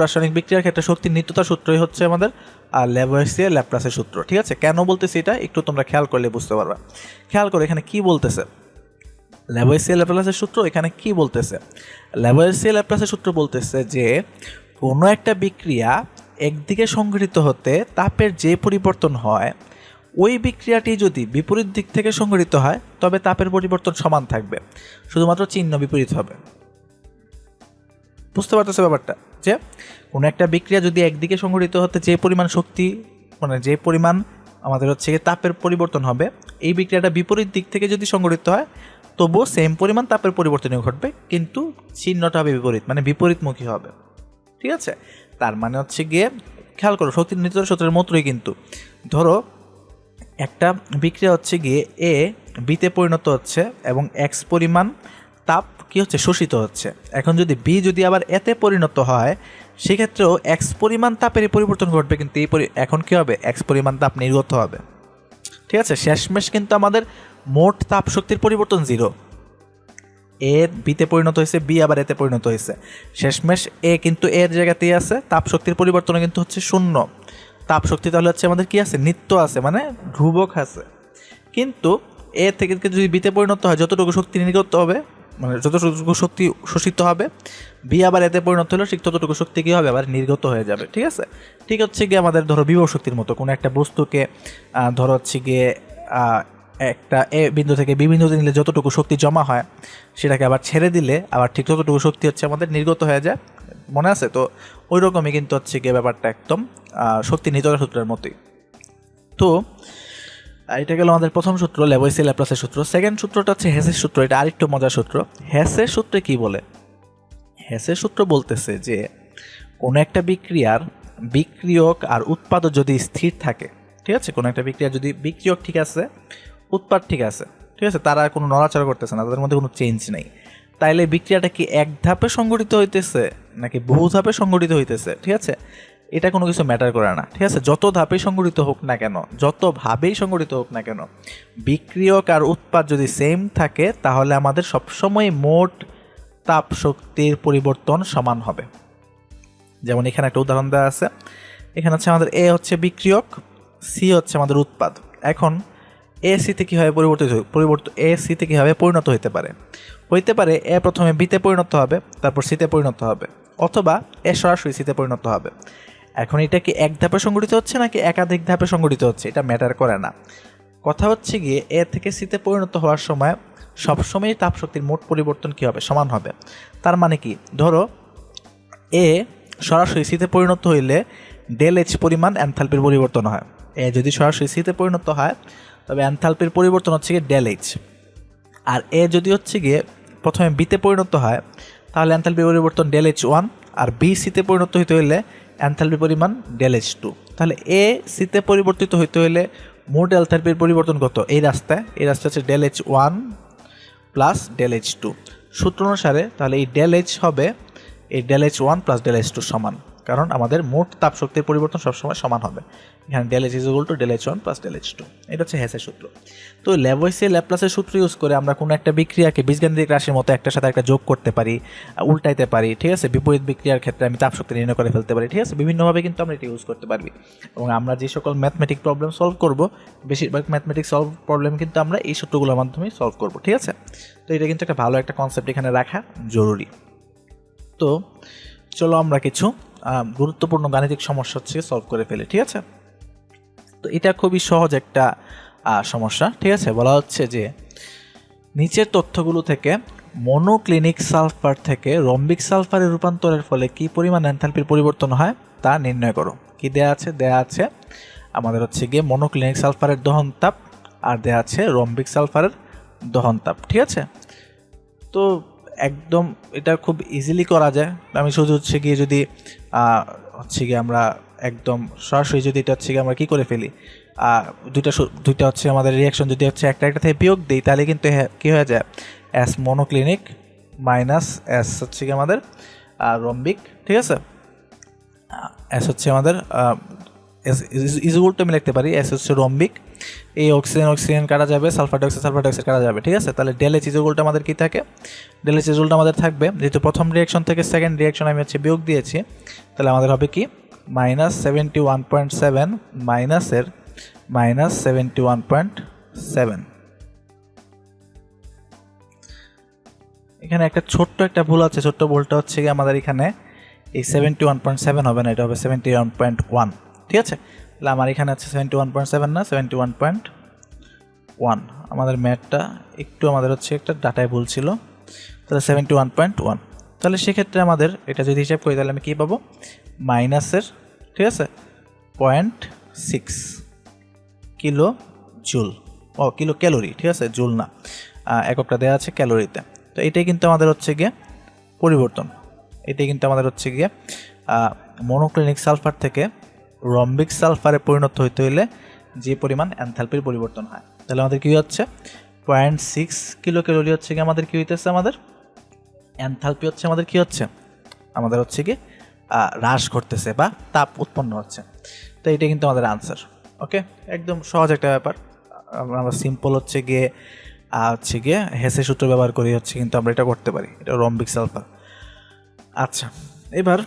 রাসায়নিক বিক্রিয়ার ক্ষেত্রে শক্তির নিত্যতার সূত্রই হচ্ছে আমাদের ল্যাভোইসিয়ে ল্যাপ্লাসের সূত্র। ঠিক আছে, কেন বলতেছি এটা একটু তোমরা খেয়াল করলে বুঝতে পারবা। খেয়াল করে এখানে কি বলতেছে ল্যাভোইসিয়ে ল্যাপ্লাসের সূত্র, এখানে কি বলতেছে ল্যাভোইসিয়ে ল্যাপ্লাসের সূত্র বলতেছে যে কোনো একটা বিক্রিয়া একদিকে সংঘটিত হতে তাপের যে পরিবর্তন হয়, ওই বিক্রিয়াটি যদি বিপরীত দিক থেকে সংঘটিত হয় তবে তাপের পরিবর্তন সমান থাকবে, শুধুমাত্র চিহ্ন বিপরীত হবে। বুঝতে পারতেছে ব্যাপারটা, যে কোনো একটা বিক্রিয়া যদি একদিকে সংঘটিত হতে যে পরিমাণ শক্তি, মানে যে পরিমাণ আমাদের হচ্ছে তাপের পরিবর্তন হবে, এই বিক্রিয়াটা বিপরীত দিক থেকে যদি সংঘটিত হয় তবুও সেম পরিমাণ তাপের পরিবর্তনই ঘটবে, কিন্তু চিহ্নটা হবে বিপরীত, মানে বিপরীতমুখী হবে। ঠিক আছে, তার মানে হচ্ছে গিয়ে খেয়াল করো শক্তি নির্ধারণ সূত্রের মতোই, কিন্তু ধরো একটা বিক্রিয়া হচ্ছে গিয়ে এ বিতে পরিণত হচ্ছে এবং এক্স পরিমাণ তাপ কি হচ্ছে শোষিত হচ্ছে। এখন যদি বি যদি আবার এতে পরিণত হয়, সেক্ষেত্রেও এক্স পরিমাণ তাপেরই পরিবর্তন ঘটবে, কিন্তু এখন কি হবে, এক্স পরিমাণ তাপ নির্গত হবে। ঠিক আছে, শেষমেশ কিন্তু আমাদের মোট তাপ শক্তির পরিবর্তন 0। এ বিতে পরিণত হয়েছে, বি আবার এতে পরিণত হয়েছে, শেষমেশ এ কিন্তু এর জায়গাতেই আছে, তাপ শক্তির পরিবর্তন কিন্তু হচ্ছে 0। তাপ শক্তি তাহলে হচ্ছে আমাদের কি আছে, নিত্য আছে, মানে ধ্রুবক আছে। কিন্তু এ থেকে যদি বিতে পরিণত হয়, যতটুকু শক্তি নির্গত হবে, মানে যতটুকু শক্তি শোষিত হবে, বি আবার এতে পরিণত হলো, ঠিক ততটুকু শক্তি কী হবে, আবার নির্গত হয়ে যাবে। ঠিক আছে, ঠিক হচ্ছে গিয়ে আমাদের ধরো বিভব শক্তির মতো, কোনো একটা বস্তুকে ধরো হচ্ছে গিয়ে একটা এ বিন্দু থেকে বি বিন্দুতে নিলে যতটুকু শক্তি জমা হয়, সেটাকে আবার ছেড়ে দিলে আবার ঠিক ততটুকু শক্তি হচ্ছে আমাদের নির্গত হয়ে যায়। মনে আছে তো? ওই রকমই কিন্তু হচ্ছে গিয়ে ব্যাপারটা একদম শক্তি নির্ধারণ সূত্রের মতোই। তো এটা গেল আমাদের প্রথম সূত্র, লেভয়েসি ল্যাপ্লাসের সূত্র। সেকেন্ড সূত্রটা হচ্ছে হেসের সূত্র। এটা আরেকটু মজার সূত্র। হেসের সূত্রে কি বলে? হেসের সূত্র বলতেছে যে কোনো একটা বিক্রিয়ার বিক্রিয়ক আর উৎপাদক যদি স্থির থাকে, ঠিক আছে, কোনো একটা বিক্রিয়ার যদি বিক্রিয়ক ঠিক আছে, উৎপাদ ঠিক আছে, ঠিক আছে, তারা কোনো নড়াচড়া করতেছে না, তাদের মধ্যে কোনো চেঞ্জ নেই, তাইলে বিক্রিয়াটা কি এক ধাপে সংঘটিত হইতেছে নাকি বহু ধাপে সংঘটিত হইতেছে? ঠিক আছে, এটা কোনো কিছু ম্যাটার করে না। ঠিক আছে, যত ধাপেই সংঘটিত হোক না কেন, যতভাবেই সংঘটিত হোক না কেন, বিক্রিয়ক আর উৎপাদ যদি সেম থাকে, তাহলে আমাদের সবসময় মোট তাপ শক্তির পরিবর্তন সমান হবে। যেমন এখানে একটা উদাহরণ দেওয়া আছে, এখানে হচ্ছে আমাদের এ হচ্ছে বিক্রিয়ক, সি হচ্ছে আমাদের উৎপাদ। এখন এ সিতে কীভাবে এ সিতে কীভাবে পরিণত হতে পারে? এ প্রথমে বিতে পরিণত হবে, তারপর সিতে পরিণত হবে, অথবা এ সরাসরি সিতে পরিণত হবে। এখন এটা কি এক ধাপে সংঘটিত হচ্ছে নাকি একাধিক ধাপে সংঘটিত হচ্ছে, এটা ম্যাটার করে না। কথা হচ্ছে গিয়ে এ থেকে সিতে পরিণত হওয়ার সময় সবসময় তাপ শক্তির মোট পরিবর্তন কী হবে, সমান হবে। তার মানে কি, ধরো এ সরাসরি সিতে পরিণত হইলে ডেল এইচ পরিমাণ এনথালপির পরিবর্তন হয়। এ যদি সরাসরি সিতে পরিণত হয়, তবে এনথালপির পরিবর্তন হচ্ছে গিয়ে ডেল এইচ। আর এ যদি হচ্ছে গিয়ে প্রথমে বিতে পরিণত হয়, তাহলে এনথালপির পরিবর্তন ডেল এইচ 1, আর বি সিতে পরিণত হইতে হইলে এনথালপির পরিমাণ ডেল এইচ 2। তাহলে এ সিতে পরিবর্তিত হইতে হইলে মোট এনথালপির পরিবর্তন কত? এই রাস্তা হচ্ছে del H 1 plus del H 2 সূত্র অনুসারে। তাহলে এই ডেল এইচ হবে এই del H 1 plus del H 2 সমান, কারণ আমাদের মোট তাপ শক্তির পরিবর্তন সবসময় সমান হবে। এখানে del H is equal to del H 1 plus del H 2। এটা হচ্ছে হেসের সূত্র। তো লেভয়েসি ল্যাপ্লাসের সূত্র ইউজ করে আমরা কোনো একটা বিক্রিয়াকে বীজগাণিতিক রাশির মতো একটার সাথে একটা যোগ করতে পারি, উল্টাইতে পারি। ঠিক আছে, বিপরীত বিক্রিয়ার ক্ষেত্রে আমি তাপ শক্তি নির্ণয় করে ফেলতে পারি। ঠিক আছে, বিভিন্নভাবে কিন্তু আমরা এটা ইউজ করতে পারবি। এবং আমরা যে সকল ম্যাথমেটিক প্রবলেম সলভ করব, বেশিরভাগ ম্যাথমেটিক সলভ প্রবলেম কিন্তু আমরা এই সূত্রগুলোর মাধ্যমে সলভ করব। ঠিক আছে, তো এটা কিন্তু একটা ভালো একটা কনসেপ্ট এখানে রাখা জরুরি। তো চলো আমরা কিছু গুরুত্বপূর্ণ গাণিতিক সমস্যা হচ্ছে সলভ করে ফেলি। ঠিক আছে, তো এটা খুবই সহজ একটা সমস্যা। ঠিক আছে, বলা হচ্ছে যে নিচের তথ্যগুলো থেকে মনোক্লিনিক সালফার থেকে রম্বিক সালফারে রূপান্তরের ফলে কি পরিমাণ এনথালপির পরিবর্তন হয় তা নির্ণয় করো। কি দেয়া আছে আমাদের হচ্ছে গিয়ে মনোক্লিনিক সালফারের দহন তাপ, আর দেয়া আছে রম্বিক সালফারের দহন তাপ। ঠিক আছে, তো একদম এটা খুব ইজিলি করা যায়। আমি শুধু হচ্ছে গিয়ে যদি আমরা একদম সরাসরি যদি এটা হচ্ছে গিয়ে আমরা কী করে ফেলি, দুইটা হচ্ছে আমাদের রিয়াকশন যদি হচ্ছে একটা থেকে বিয়োগ দিই, তাহলে কিন্তু কী হয়ে যায়, এস মনোক্লিনিক মাইনাস এস হচ্ছে গিয়ে আমাদের রম্বিক। ঠিক আছে, এস হচ্ছে আমাদের ইজুগুলটা আমি লিখতে পারি, এস হচ্ছে রম্বিক, এই অক্সিজেন কাটা যাবে, সালফার ডাইঅক্সাইড কাটা যাবে। ঠিক আছে, তাহলে ডেল এইচ ইজুগুলটা আমাদের কি থাকে, ডেল এইচ ইজুগুলটা আমাদের থাকবে, যেহেতু প্রথম রিয়াকশন থেকে সেকেন্ড রিয়াকশন আমি হচ্ছে বিয়োগ দিয়েছি, তাহলে আমাদের হবে কি মাইনাস 71.7 মাইনাসের মাইনাস 71.7। এখানে একটা ছোট্ট একটা ভুল আছে, ছোট্ট ভুলটা হচ্ছে কি আমাদের এখানে এই 71.7 হবে না, এটা হবে 71.1। ঠিক আছে, তাহলে আমার এখানে আছে 71.7 না 71.1। আমাদের ম্যাথটা একটু আমাদের হচ্ছে একটা ডাটায় ভুল ছিল, তাহলে 71.1। তাহলে সেক্ষেত্রে আমাদের এটা যদি হিসাব করি, তাহলে আমি কী পাবো, মাইনাসের, ঠিক আছে, 0.6 কিলো জুল, কিলো ক্যালোরি। ঠিক আছে, জুল না, এককটা দেওয়া আছে ক্যালোরিতে। তো এটাই কিন্তু আমাদের হচ্ছে গিয়ে পরিবর্তন, এটাই কিন্তু আমাদের হচ্ছে গিয়ে মনোক্লিনিক সালফার থেকে রম্বিক সালফারে পরিণত হইতে হইলে যে পরিমাণ এনথালপির পরিবর্তন হয়। তাহলে আমাদের কী হচ্ছে 0.6 কিলো ক্যালোরি হচ্ছে কি আমাদের কী হইতেছে, আমাদের এনথালপি হচ্ছে আমাদের কী হচ্ছে, আমাদের হচ্ছে কি হ্রাস ঘটতেছে বা তাপ উৎপন্ন হচ্ছে। তো এটা কিন্তু আমাদের আনসার। ওকে, একদম সহজ একটা ব্যাপার। আমরা সিম্পল হচ্ছে গিয়ে হেসে সূত্র ব্যবহার করি হচ্ছে কিন্তু আমরা এটা করতে পারি, এটা রম্বিক সালফার। আচ্ছা এবার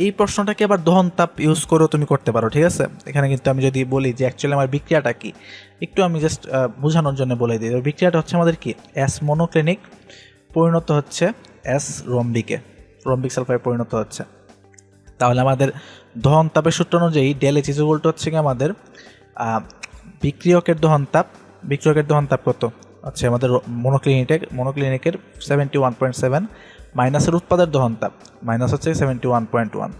এই প্রশ্নটাকে আবার দহন তাপ ইউজ করেও তুমি করতে পারো, ঠিক আছে। এখানে কিন্তু আমি যদি বলি যে অ্যাকচুয়ালি আমার বিক্রিয়াটা কি, একটু আমি জাস্ট বোঝানোর জন্য বলে দিই। বিক্রিয়াটা হচ্ছে আমাদের কি, এস মনোক্লিনিক পরিণত হচ্ছে এস রম্বিক সালফারে পরিণত হচ্ছে। তাহলে আমাদের দহন তাপের সূত্র অনুযায়ী ডেল এইচ ইকুয়াল টু হচ্ছে কি আমাদের বিক্রিয়কের দহন তাপ কত হচ্ছে আমাদের মনোক্লিনিকের 71.7 মাইনাসের উৎপাদের দহন তাপ মাইনাস হচ্ছে 71.1,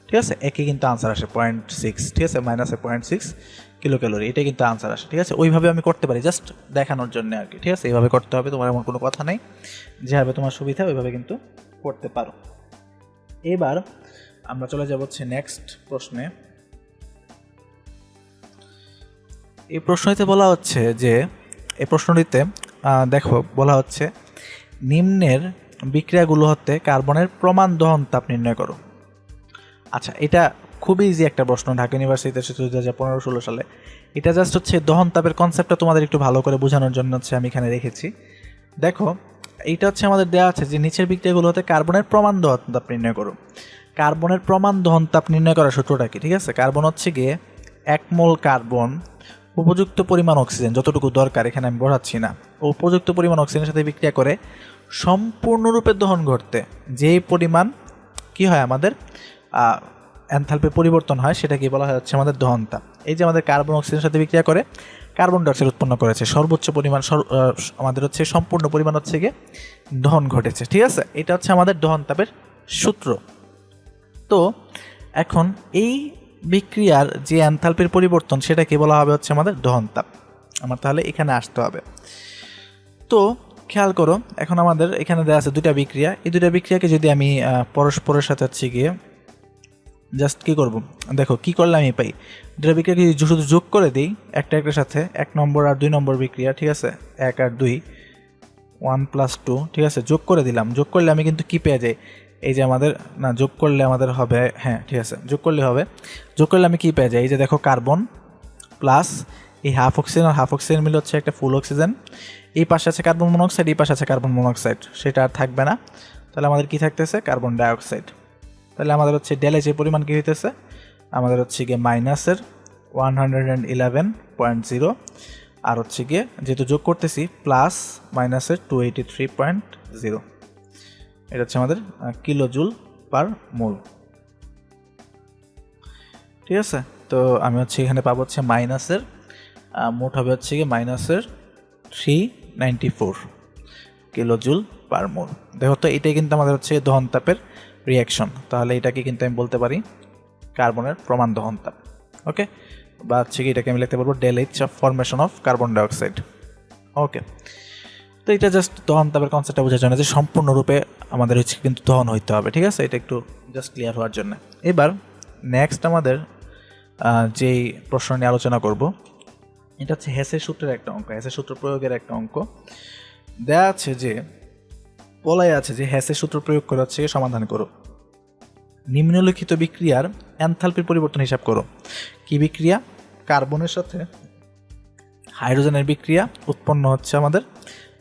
ঠিক আছে। একই কিন্তু আনসার আসে 0.6, ঠিক আছে, মাইনাসে 0.6 কিলো ক্যালোরি, এটাই কিন্তু আনসার আসে, ঠিক আছে। ওইভাবে আমি করতে পারি জাস্ট দেখানোর জন্য আর কি, ঠিক আছে। এইভাবে করতে হবে, তোমার এমন কোনো কথা নেই, যেভাবে তোমার সুবিধা ওইভাবে কিন্তু করতে পারো। এবার আমরা চলে যাব হচ্ছে নেক্সট প্রশ্নে। এই প্রশ্নটিতে বলা হচ্ছে যে দেখো বলা হচ্ছে নিম্নের বিক্রিয়াগুলো হতে কার্বনের প্রমাণ দহন তাপ নির্ণয় করো। আচ্ছা, এটা খুবই ইজি একটা প্রশ্ন, ঢাকা ইউনিভার্সিটিতে এসেছে 2015-16 সালে। এটা জাস্ট হচ্ছে দহন তাপের কনসেপ্টটা তোমাদের একটু ভালো করে বোঝানোর জন্য হচ্ছে আমি এখানে রেখেছি। দেখো এইটা হচ্ছে আমাদের দেওয়া আছে যে নিচের বিক্রিয়াগুলো হতে কার্বনের প্রমাণ দহন তাপ নির্ণয় করো। কার্বনের প্রমাণ দহন তাপ নির্ণয় করার সূত্রটা কি, ঠিক আছে। কার্বন হচ্ছে গিয়ে 1 মোল কার্বন উপযুক্ত পরিমাণ অক্সিজেন, যতটুকু দরকার এখানে আমি বোঝাচ্ছি না, উপযুক্ত পরিমাণ অক্সিজেনের সাথে বিক্রিয়া করে সম্পূর্ণরূপে দহন ঘটতে যে পরিমাণ কি হয় আমাদের এনথালপির পরিবর্তন হয় সেটাকে বলা হয় হচ্ছে আমাদের দহন তাপ। এই যে আমাদের কার্বন অক্সিজেনের সাথে বিক্রিয়া করে কার্বন ডাইঅক্সাইড উৎপন্ন করেছে, সর্বোচ্চ পরিমাণ আমাদের হচ্ছে সম্পূর্ণ পরিমাণ হচ্ছে গিয়ে দহন ঘটেছে, ঠিক আছে। এটা হচ্ছে আমাদের দহন তাপের সূত্র। তো এখন এই বিক্রিয়ার যে এনথালপির পরিবর্তন সেটাকে বলা হবে হচ্ছে আমাদের দহন তাপ। আমার তাহলে এখানে আসতে হবে। তো খেয়াল করো, এখন আমাদের এখানে দেওয়া আছে দুইটা বিক্রিয়া। এই দুইটা বিক্রিয়াকে যদি আমি পরস্পরের সাথে হচ্ছে গিয়ে জাস্ট কী করব, দেখো কী করলে আমি পাই, দুটা বিক্রিয়াকে শুধু যোগ করে দিই একটার সাথে, 1 নম্বর আর 2 নম্বর বিক্রিয়া, ঠিক আছে, 1 আর 2 1 + 2, ঠিক আছে, যোগ করে দিলাম। যোগ করলে আমি কিন্তু কী পেয়ে যাই, এই যে আমাদের না যোগ করলে আমাদের হবে, হ্যাঁ ঠিক আছে, যোগ করলে হবে। যোগ করলে আমি কী পেয়ে যাই, এই যে দেখো কার্বন প্লাস এই হাফ অক্সিজেন আর হাফ অক্সিজেন মিলে হচ্ছে একটা ফুল অক্সিজেন। এই পাশে আছে কার্বন মনোক্সাইড, এই পাশে আছে কার্বন মনোক্সাইড, সেটা আর থাকবে না। তাহলে আমাদের কি থাকতেছে, কার্বন ডাইঅক্সাইড। তাহলে আমাদের হচ্ছে ডেলে যে পরিমাণ কী হইতেছে, আমাদের হচ্ছে গিয়ে মাইনাসের 111.0 আর হচ্ছে গিয়ে যেহেতু যোগ করতেছি প্লাস মাইনাসের 283.0, এটা হচ্ছে আমাদের কিলো জুল পার মোল, ঠিক আছে। তো আমি হচ্ছে এখানে পাবো হচ্ছে মাইনাসের মোট হবে হচ্ছে গিয়ে মাইনাসের 394 কিলো জুল পার মোল। দেখো তো এটাই কিন্তু আমাদের হচ্ছে দহন তাপের রিয়াকশন। তাহলে এটাকে কিন্তু আমি বলতে পারি কার্বনের প্রমাণ দহন তাপ। ওকে, বা হচ্ছে কি এটাকে আমি লিখতে পারবো del H of formation of carbon dioxide. Okay, তো এটা জাস্ট দহন তাপের কনসেপ্টটা বোঝার জন্য যে সম্পূর্ণরূপে আমাদের হচ্ছে কিন্তু দহন হইতে হবে, ঠিক আছে। এটা একটু জাস্ট ক্লিয়ার হওয়ার জন্য। এবার নেক্সট আমাদের যেই প্রশ্ন নিয়ে আলোচনা করব এটা হচ্ছে হেসের সূত্রের একটা অঙ্ক, হেসের সূত্র প্রয়োগের একটা অঙ্ক দেয়া আছে, যে বলাই আছে যে হেসের সূত্র প্রয়োগ করে হচ্ছে সমাধান করো নিম্নলিখিত বিক্রিয়ার এনথালপির পরিবর্তন হিসাব করো। কি বিক্রিয়া, কার্বনের সাথে হাইড্রোজেনের বিক্রিয়া উৎপন্ন হচ্ছে আমাদের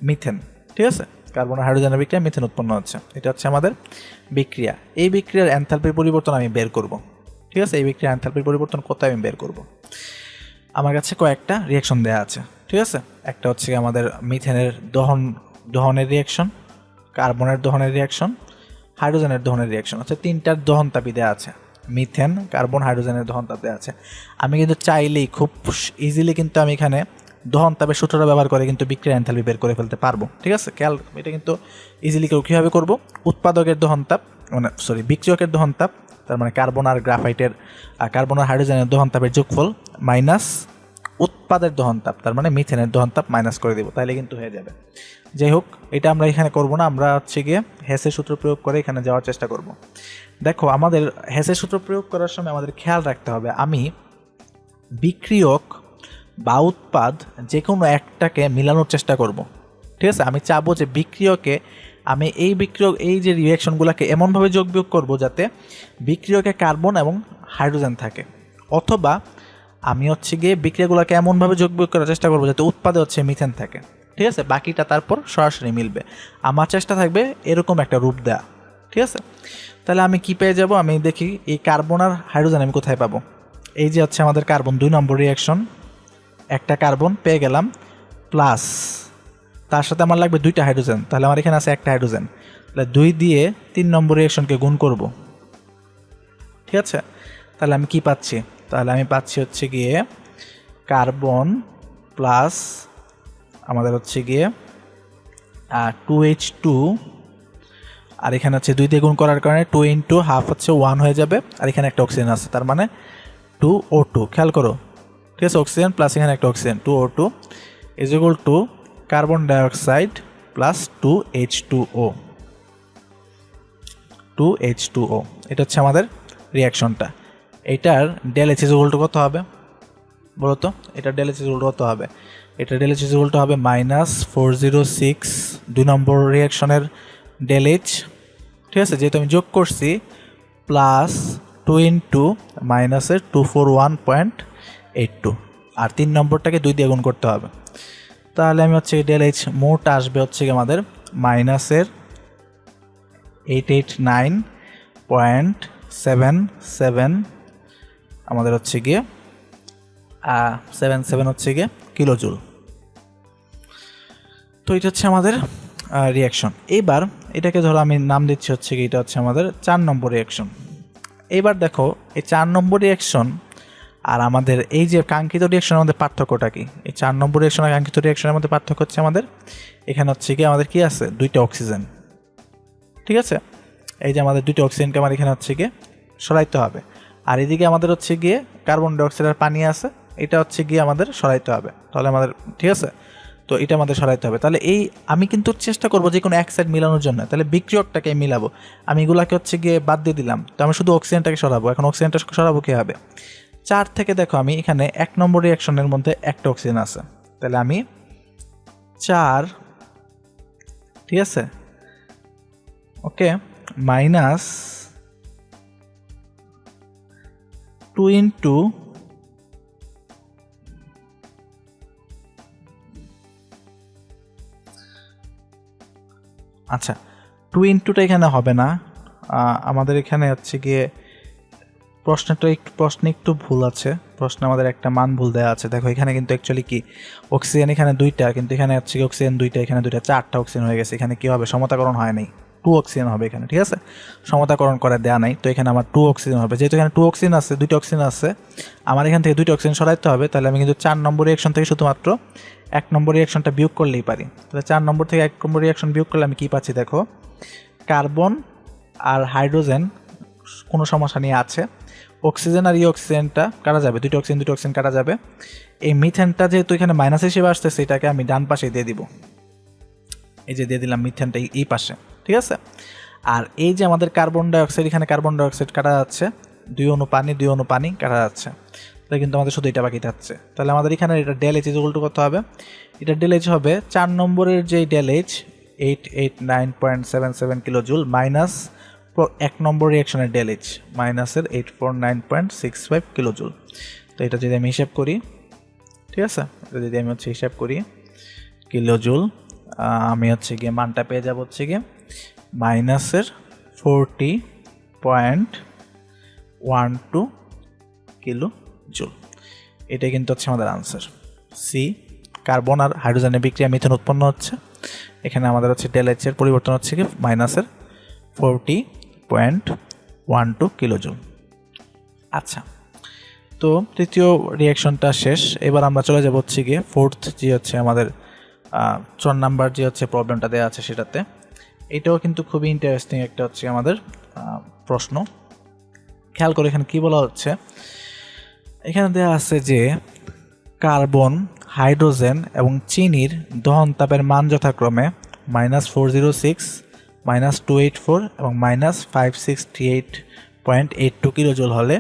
মিথেন, ঠিক আছে, কার্বন আর হাইড্রোজেনের বিক্রিয়া মিথেন উৎপন্ন হচ্ছে, এটা হচ্ছে আমাদের বিক্রিয়া। এই বিক্রিয়ার এনথালপির পরিবর্তন আমি বের করব, ঠিক আছে। এই বিক্রিয়ার এনথালপির পরিবর্তন কোথায় আমি বের করব, আমার কাছে কয়েকটা রিয়াকশন দেওয়া আছে, ঠিক আছে। একটা হচ্ছে আমাদের মিথেনের দহনের রিয়াকশন, কার্বনের দহনের রিয়াকশন, হাইড্রোজেনের দহনের রিয়াকশন, হচ্ছে তিনটার দহন তাপই দেওয়া আছে, মিথেন, কার্বন, হাইড্রোজেনের দহন তাপ দেওয়া আছে। আমি কিন্তু চাইলেই খুব ইজিলি কিন্তু আমি এখানে দহন তাপের সূত্রটা ব্যবহার করে কিন্তু বিক্রিয়ার এনথালপি বের করে ফেলতে পারবো, ঠিক আছে। এটা কিন্তু ইজিলি কীভাবে করবো, উৎপাদকের দহন তাপ বিক্রিয়কের দহন তাপ, তার মানে কার্বন আর গ্রাফাইটের কার্বন আর হাইড্রোজেনের দহন তাপের যোগফল মাইনাস উৎপাদের দহন তাপ, তার মানে মিথেনের দহন তাপ মাইনাস করে দেবো, তাহলে কিন্তু হয়ে যাবে। যাই হোক, এটা আমরা এখানে করব না, আমরা হচ্ছে গিয়ে হেসের সূত্র প্রয়োগ করে এখানে যাওয়ার চেষ্টা করব। দেখো, আমাদের হেসের সূত্র প্রয়োগ করার সময় আমাদের খেয়াল রাখতে হবে, আমি বিক্রিয়ক বা উৎপাদ যে কোনো একটাকে মিলানোর চেষ্টা করব। ঠিক আছে, আমি চাবো যে বিক্রিয়কে আমি এই যে রিঅ্যাকশনগুলোকে এমনভাবে যোগ বিয়োগ করবো যাতে বিক্রিয়কে কার্বন এবং হাইড্রোজেন থাকে, অথবা আমি হচ্ছে গিয়ে বিক্রিয়াগুলোকে এমনভাবে যোগ বিয়োগ করার চেষ্টা করবো যাতে উৎপাদে হচ্ছে মিথেন থাকে। ঠিক আছে, বাকিটা তারপর সরাসরি মিলবে। আমার চেষ্টা থাকবে এরকম একটা রূপ দেয়া। ঠিক আছে, তাহলে আমি কি পেয়ে যাব, আমি দেখি এই কার্বন আর হাইড্রোজেন আমি কোথায় পাবো। এই যে হচ্ছে আমাদের কার্বন 2 নম্বর রিঅ্যাকশন, একটা কার্বন পেয়ে গেলাম, প্লাস তার সাথে আমার লাগবে 2টা হাইড্রোজেন, তাহলে আমার এখানে আছে 1টা হাইড্রোজেন, তাহলে 2 দিয়ে 3 নম্বর রিঅ্যাকশনকে গুণ করব। ঠিক আছে, তাহলে আমি কি পাচ্ছি, তাহলে আমি পাচ্ছি হচ্ছে গিয়ে কার্বন প্লাস আমাদের হচ্ছে গিয়ে 2H2, আর এখানে হচ্ছে 2 দিয়ে গুণ করার কারণে 2 × 1/2 হচ্ছে 1 হয়ে যাবে, আর এখানে একটা অক্সিজেন আছে, তার মানে 2O2। খেয়াল করো, ঠিক আছে, অক্সিজেন প্লাস এখানে একটা oxygen, 2O2 is equal to carbon dioxide plus 2H2O। এটা হচ্ছে আমাদের রিঅ্যাকশনটা। এটার del H is equal to কত হবে বলো তো? এটা del H is equal to কত হবে? এটা del H is equal to হবে -406 2 নম্বর রিঅ্যাকশনের ডেল এইচ। ঠিক আছে, যেহেতু আমি যোগ করছি, প্লাস 2 × মাইনাসের 241.82, আর 3 নম্বরটাকে 2 দিয়ে গুণ করতে হবে। তাহলে আমি হচ্ছে ডেল এইচ মোট আসবে হচ্ছে কি আমাদের -889.77 আমাদের হচ্ছে গিয়ে 77 হচ্ছে গিয়ে কিলোজুল। তো এটা হচ্ছে আমাদের রিঅ্যাকশন। এইবার এটাকে ধরো আমি নাম দিচ্ছি হচ্ছে কি, এটা হচ্ছে আমাদের 4 নম্বর রিঅ্যাকশন। এইবার দেখো, এই 4 নম্বর রিঅ্যাকশন আর আমাদের এই যে কাঙ্ক্ষিত রিঅ্যাকশনের মধ্যে পার্থক্যটা কি? এই 4 নম্বর রিঅ্যাকশন আর কাঙ্ক্ষিত রিঅ্যাকশনের মধ্যে পার্থক্য হচ্ছে আমাদের এখানে হচ্ছে কি, আমাদের কি আছে, 2টা অক্সিজেন। ঠিক আছে, এই যে আমাদের 2টা অক্সিজেনকে আমার এখানে হচ্ছে গিয়ে সরাইতে হবে, আর এদিকে আমাদের হচ্ছে গিয়ে কার্বন ডাইঅক্সাইড আর পানি আছে, এটা হচ্ছে গিয়ে আমাদের সরাইতে হবে। তাহলে আমাদের, ঠিক আছে, তো এটা আমাদের সরাইতে হবে। তাহলে এই আমি কিন্তু চেষ্টা করবো যে কোনো এক সাইড মিলানোর জন্য, তাহলে বিক্রিয়কটাকে মিলাবো। আমি এগুলাকে হচ্ছে গিয়ে বাদ দিয়ে দিলাম, তো আমি শুধু অক্সিজেনটাকে সরাবো। এখন অক্সিজেনটা সরাবো কী হবে? 4 থেকে দেখো, আমি এখানে 1 নম্বর রিঅ্যাকশনের মধ্যে একটা অক্সিজেন আছে, তাহলে আমি 4, ঠিক আছে, ওকে, মাইনাস 2 × আচ্ছা 2 × এখানে হবে না, আমাদের এখানে হচ্ছে গিয়ে প্রশ্নে একটু ভুল আছে। প্রশ্নে আমাদের একটা মান ভুল দেওয়া আছে। দেখো, এখানে কিন্তু অ্যাকচুয়ালি কি, অক্সিজেন এখানে 2টা, কিন্তু এখানে হচ্ছে কি অক্সিজেন 2টা, এখানে 2টা, 4টা অক্সিজেন হয়ে গেছে। এখানে কি হবে, সমতাকরণ হয় নাই, 2 অক্সিজেন হবে এখানে। ঠিক আছে, সমতাকরণ করে দেওয়া নাই, তো এখানে আমার 2 অক্সিজেন হবে। যেহেতু এখানে 2 অক্সিজেন আছে, 2টা অক্সিজেন আছে, আমার এখান থেকে 2টা অক্সিজেন সরাইতে হবে। তাহলে আমি কিন্তু 4 নম্বর রিঅ্যাকশন থেকে শুধুমাত্র 1 নম্বর রিঅ্যাকশনটা বিয়োগ করলেই পারি। তাহলে 4 নম্বর থেকে 1 নম্বর রিঅ্যাকশন বিয়োগ করলে আমি কী পাচ্ছি? দেখো, কার্বন আর হাইড্রোজেন কোনো সমস্যা নিয়ে আছে, অক্সিজেন আর অক্সিজেনটা কাটা যাবে, 2টা অক্সিজেন কাটা যাবে। এই মিথেনটা যেহেতু এখানে মাইনাস হিসেবে আসতেছে, এটাকে আমি ডান পাশে দিয়ে দিব। এই যে দিয়ে দিলাম মিথেনটা এই পাশে। ঠিক আছে, আর এই যে আমাদের কার্বন ডাইঅক্সাইড, এখানে কার্বন ডাইঅক্সাইড কাটা যাচ্ছে, 2 অণু পানি কাটা যাচ্ছে, তাহলে কিন্তু আমাদের শুধু এটা বাকি থাকছে। তাহলে আমাদের এখানে এটা ডেল এইচ ইকুয়াল টু কত হবে? এটা ডেল এইচ হবে 4 নম্বরের যে ডেল এইচ 889.77 কিলোজুল মাইনাস 1 নম্বর রিঅ্যাকশনের ডেল এইচ মাইনাসের 849.65 কিলোজুল। তো এটা যদি আমি হিসাব করি, ঠিক আছে, এটা যদি আমি হচ্ছে হিসাব করি কিলোজুল, আমি হচ্ছে গিয়ে মানটা পেয়ে যাব হচ্ছে গিয়ে -40.12 কিলোজুল। এটাই কিন্তু হচ্ছে আমাদের আনসার। সি, কার্বন আর হাইড্রোজেনের বিক্রিয়া মিথেন উৎপন্ন হচ্ছে। এখানে আমাদের হচ্ছে ডেল এইচের পরিবর্তন হচ্ছে কি -40.12 কিলোজুল। আচ্ছা, তো তৃতীয় রিঅ্যাকশনটা শেষ। এবার আমরা চলে যাব হচ্ছে গিয়ে ফোর্থ, যে হচ্ছে আমাদের 4 নাম্বার যে হচ্ছে প্রবলেমটা দেওয়া আছে সেটাতে। এটাও কিন্তু খুবই ইন্টারেস্টিং একটা হচ্ছে আমাদের প্রশ্ন। খেয়াল করে এখানে কি বলা হচ্ছে, এখানে দেওয়া আছে যে কার্বন, হাইড্রোজেন এবং চিনির দহন তাপের মান যথাক্রমে -406, -284 এবং -5638.82 কিলোজুল হলে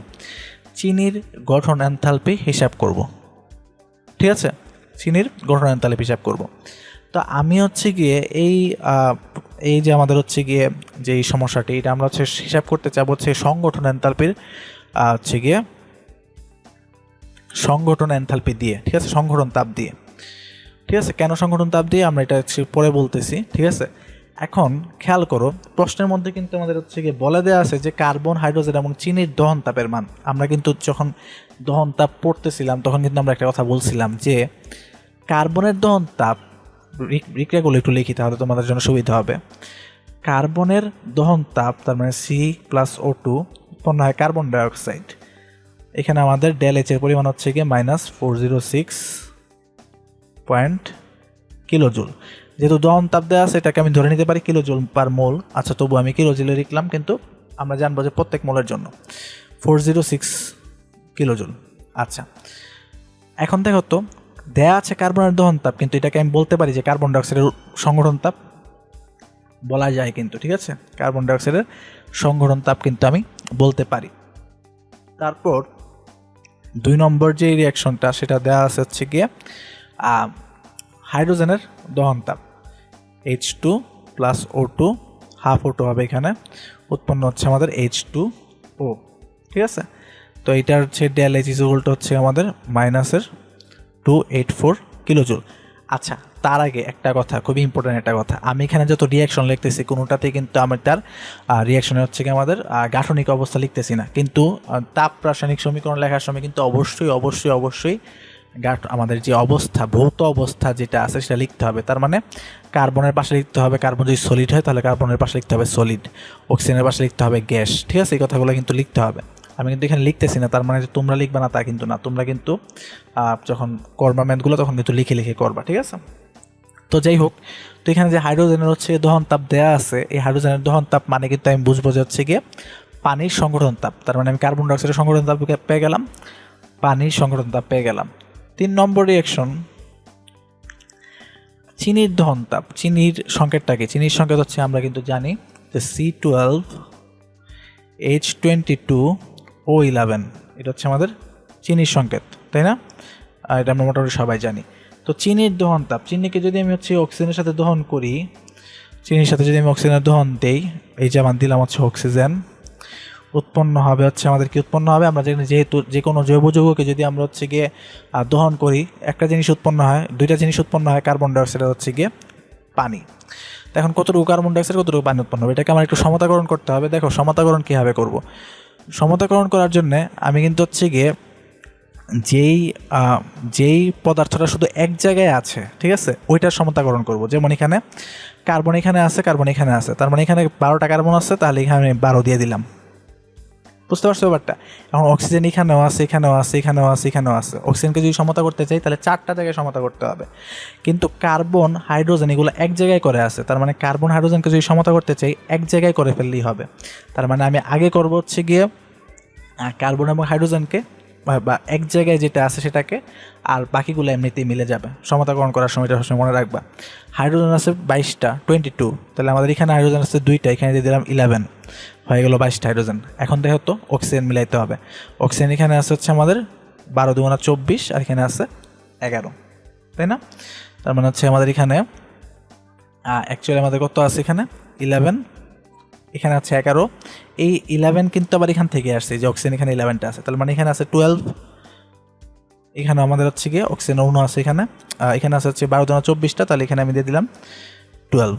চিনির গঠন এনথালপি হিসাব করব। ঠিক আছে, চিনির গঠন এনথালপি হিসাব করব। তো আমি হচ্ছে গিয়ে এই যে আমাদের হচ্ছে গিয়ে যে এই সমস্যাটি, এটা আমরা হচ্ছে হিসাব করতে চাবো হচ্ছে সংগঠন এনথালপির হচ্ছে গিয়ে সংগঠন এনথালপি দিয়ে। ঠিক আছে, সংগঠন তাপ দিয়ে। ঠিক আছে, কেন সংগঠন তাপ দিয়ে আমরা এটা পরে বলতেছি। ঠিক আছে, এখন খেয়াল করো, প্রশ্নের মধ্যে কিন্তু আমাদের হচ্ছে গিয়ে বলে দেওয়া আছে যে কার্বন, হাইড্রোজেন এবং চিনির দহন তাপের মান। আমরা কিন্তু যখন দহন তাপ পড়তেছিলাম তখন কিন্তু আমরা একটা কথা বলছিলাম যে কার্বনের দহন তাপ, বিক্রিয়াগুলো একটু লিখি তাহলে তোমাদের জন্য সুবিধা হবে। কার্বনের দহন তাপ তার মানে C+O2 উৎপন্ন হয় কার্বন ডাইঅক্সাইড। এখানে আমাদের ΔH এর পরিমাণ হচ্ছে গিয়ে -406 কিলোজুল। যেহেতু দহন তাপ দেওয়া আছে এটাকে আমি ধরে নিতে পারি কিলোজুল পার মোল। আচ্ছা, তবু আমি কিলোজুলে লিখলাম, কিন্তু আমরা জানবো যে প্রত্যেক মোলের জন্য 406 কিলোজুল। আচ্ছা, এখন দেখো তো দেয়া আছে কার্বনের দহন তাপ, কিন্তু এটাকে আমি বলতে পারি যে কার্বন ডাইঅক্সাইডের সংগঠন তাপ বলা যায় কিন্তু। ঠিক আছে, কার্বন ডাইঅক্সাইডের সংগঠন তাপ কিন্তু আমি বলতে পারি। তারপর 2 নম্বর যে রিয়াকশনটা সেটা দেওয়া আছে হচ্ছে গিয়ে হাইড্রোজেনের দহন তাপ H2+O2, হাফ O2 হবে এখানে, উৎপন্ন হচ্ছে আমাদের H2O। ঠিক আছে, তো এইটার হচ্ছে ΔH হচ্ছে আমাদের -284 কিলোজুল। আচ্ছা, তার আগে একটা কথা, খুবই ইম্পর্টেন্ট একটা কথা, আমি এখানে যত রিয়াকশন লিখতেছি কোনোটাতে কিন্তু আমি তার রিয়াকশনে হচ্ছে কি আমাদের গাঠনিক অবস্থা লিখতেছি না, কিন্তু তাপ রাসায়নিক সমীকরণ লেখার সময় কিন্তু অবশ্যই অবশ্যই অবশ্যই আমাদের যে অবস্থা, ভৌত অবস্থা যেটা আছে সেটা লিখতে হবে। তার মানে কার্বনের পাশে লিখতে হবে, কার্বন যদি সলিড হয় তাহলে কার্বনের পাশে লিখতে হবে সলিড, অক্সিজেনের পাশে লিখতে হবে গ্যাস। ঠিক আছে, এই কথাগুলো কিন্তু লিখতে হবে। আমি কিন্তু এখানে লিখতেছি না, তার মানে যে তোমরা লিখবে না তা কিন্তু না, তোমরা কিন্তু যখন করবা ম্যাথগুলো তখন কিন্তু লিখে লিখে করবা। ঠিক আছে, তো যাই হোক, তো এখানে যে হাইড্রোজেনের হচ্ছে দহন তাপ দেওয়া আছে, এই হাইড্রোজেনের দহন তাপ মানে কিন্তু আমি বুঝবো যে হচ্ছে গিয়ে পানির সংগঠন তাপ। তার মানে আমি কার্বন ডাইঅক্সাইডের সংগঠন তাপ পেয়ে গেলাম, পানির সংগঠন তাপ পেয়ে গেলাম। 3 নম্বর রিয়াকশন, চিনির দহন তাপ। চিনির সংকেতটা কি? চিনির সংকেত হচ্ছে আমরা কিন্তু জানি যে C12H22O11, এটা হচ্ছে আমাদের চিনির সংকেত, তাই না? এটা আমরা মোটামুটি সবাই জানি। তো চিনির দহন তাপ, চিনিকে যদি আমি হচ্ছে অক্সিজেনের সাথে দহন করি, চিনির সাথে যদি আমি অক্সিজেনের দহন দেই, এই যে আমার দিলাম হচ্ছে অক্সিজেন, উৎপন্ন হবে হচ্ছে আমাদের কি উৎপন্ন হবে, আমরা যেহেতু যে কোনো জৈব যৌগকে যদি আমরা হচ্ছে গিয়ে দহন করি একটা জিনিস উৎপন্ন হয়, দুইটা জিনিস উৎপন্ন হয়, কার্বন ডাইঅক্সাইড হচ্ছে গিয়ে পানি। এখন কতটুকু কার্বন ডাইঅক্সাইড কতটুকু পানি উৎপন্ন হবে, এটাকে আমার একটু সমতাকরণ করতে হবে। দেখো সমতাকরণ কীভাবে করব, সমতাকরণ করার জন্য আমি কিন্তু হচ্ছে গিয়ে যেই পদার্থটা শুধু এক জায়গায় আছে, ঠিক আছে, ওইটার সমতাকরণ করব। যেমন এখানে কার্বন এখানে আছে, কার্বন এখানে আছে, তার মানে এখানে 12টা কার্বন আছে, তাহলে এখানে 12 দিয়ে দিলাম। বুঝতে পারছো ব্যাপারটা? এখন অক্সিজেন এখানেও আছে, এখানেও আছে, এখানেও আছে, এখানেও আছে। অক্সিজেনকে যদি সমতা করতে চাই তাহলে 4টা জায়গায় সমতা করতে হবে, কিন্তু কার্বন, হাইড্রোজেন এগুলো এক জায়গায় করে আছে। তার মানে কার্বন হাইড্রোজেনকে যদি সমতা করতে চাই এক জায়গায় করে ফেললেই হবে। তার মানে আমি আগে করবো হচ্ছে গিয়ে কার্বন এবং হাইড্রোজেনকে বা এক জায়গায় যেটা আছে সেটাকে, আর বাকিগুলো এমনিতেই মিলে যাবে। সমতাকরণ করার সময়টা সবসময় মনে রাখবা। হাইড্রোজেন আছে 22টা, 22, তাহলে আমাদের এখানে হাইড্রোজেন আছে 2টা, এখানে দিয়ে দিলাম 11, হয়ে গেল 22টা হাইড্রোজেন। এখন দেখো তো অক্সিজেন মিলাইতে হবে। অক্সিজেন এখানে আছে হচ্ছে আমাদের 12 দুগুণা 24, আর এখানে আছে 11, তাই না? তার মানে হচ্ছে আমাদের এখানে অ্যাকচুয়ালি আমাদের কত আছে, এখানে 11, এখানে আছে 11। এই 11 কিন্তু আবার এখান থেকে আসছে, যে অক্সিজেন এখানে 11টা আছে, তার মানে এখানে আছে 12, এখানে আমাদের হচ্ছে গিয়ে অক্সিজেন অণু আছে এখানে, এখানে আছে হচ্ছে 12 দুগুণা 24টা, তাহলে এখানে আমি দিয়ে দিলাম 12।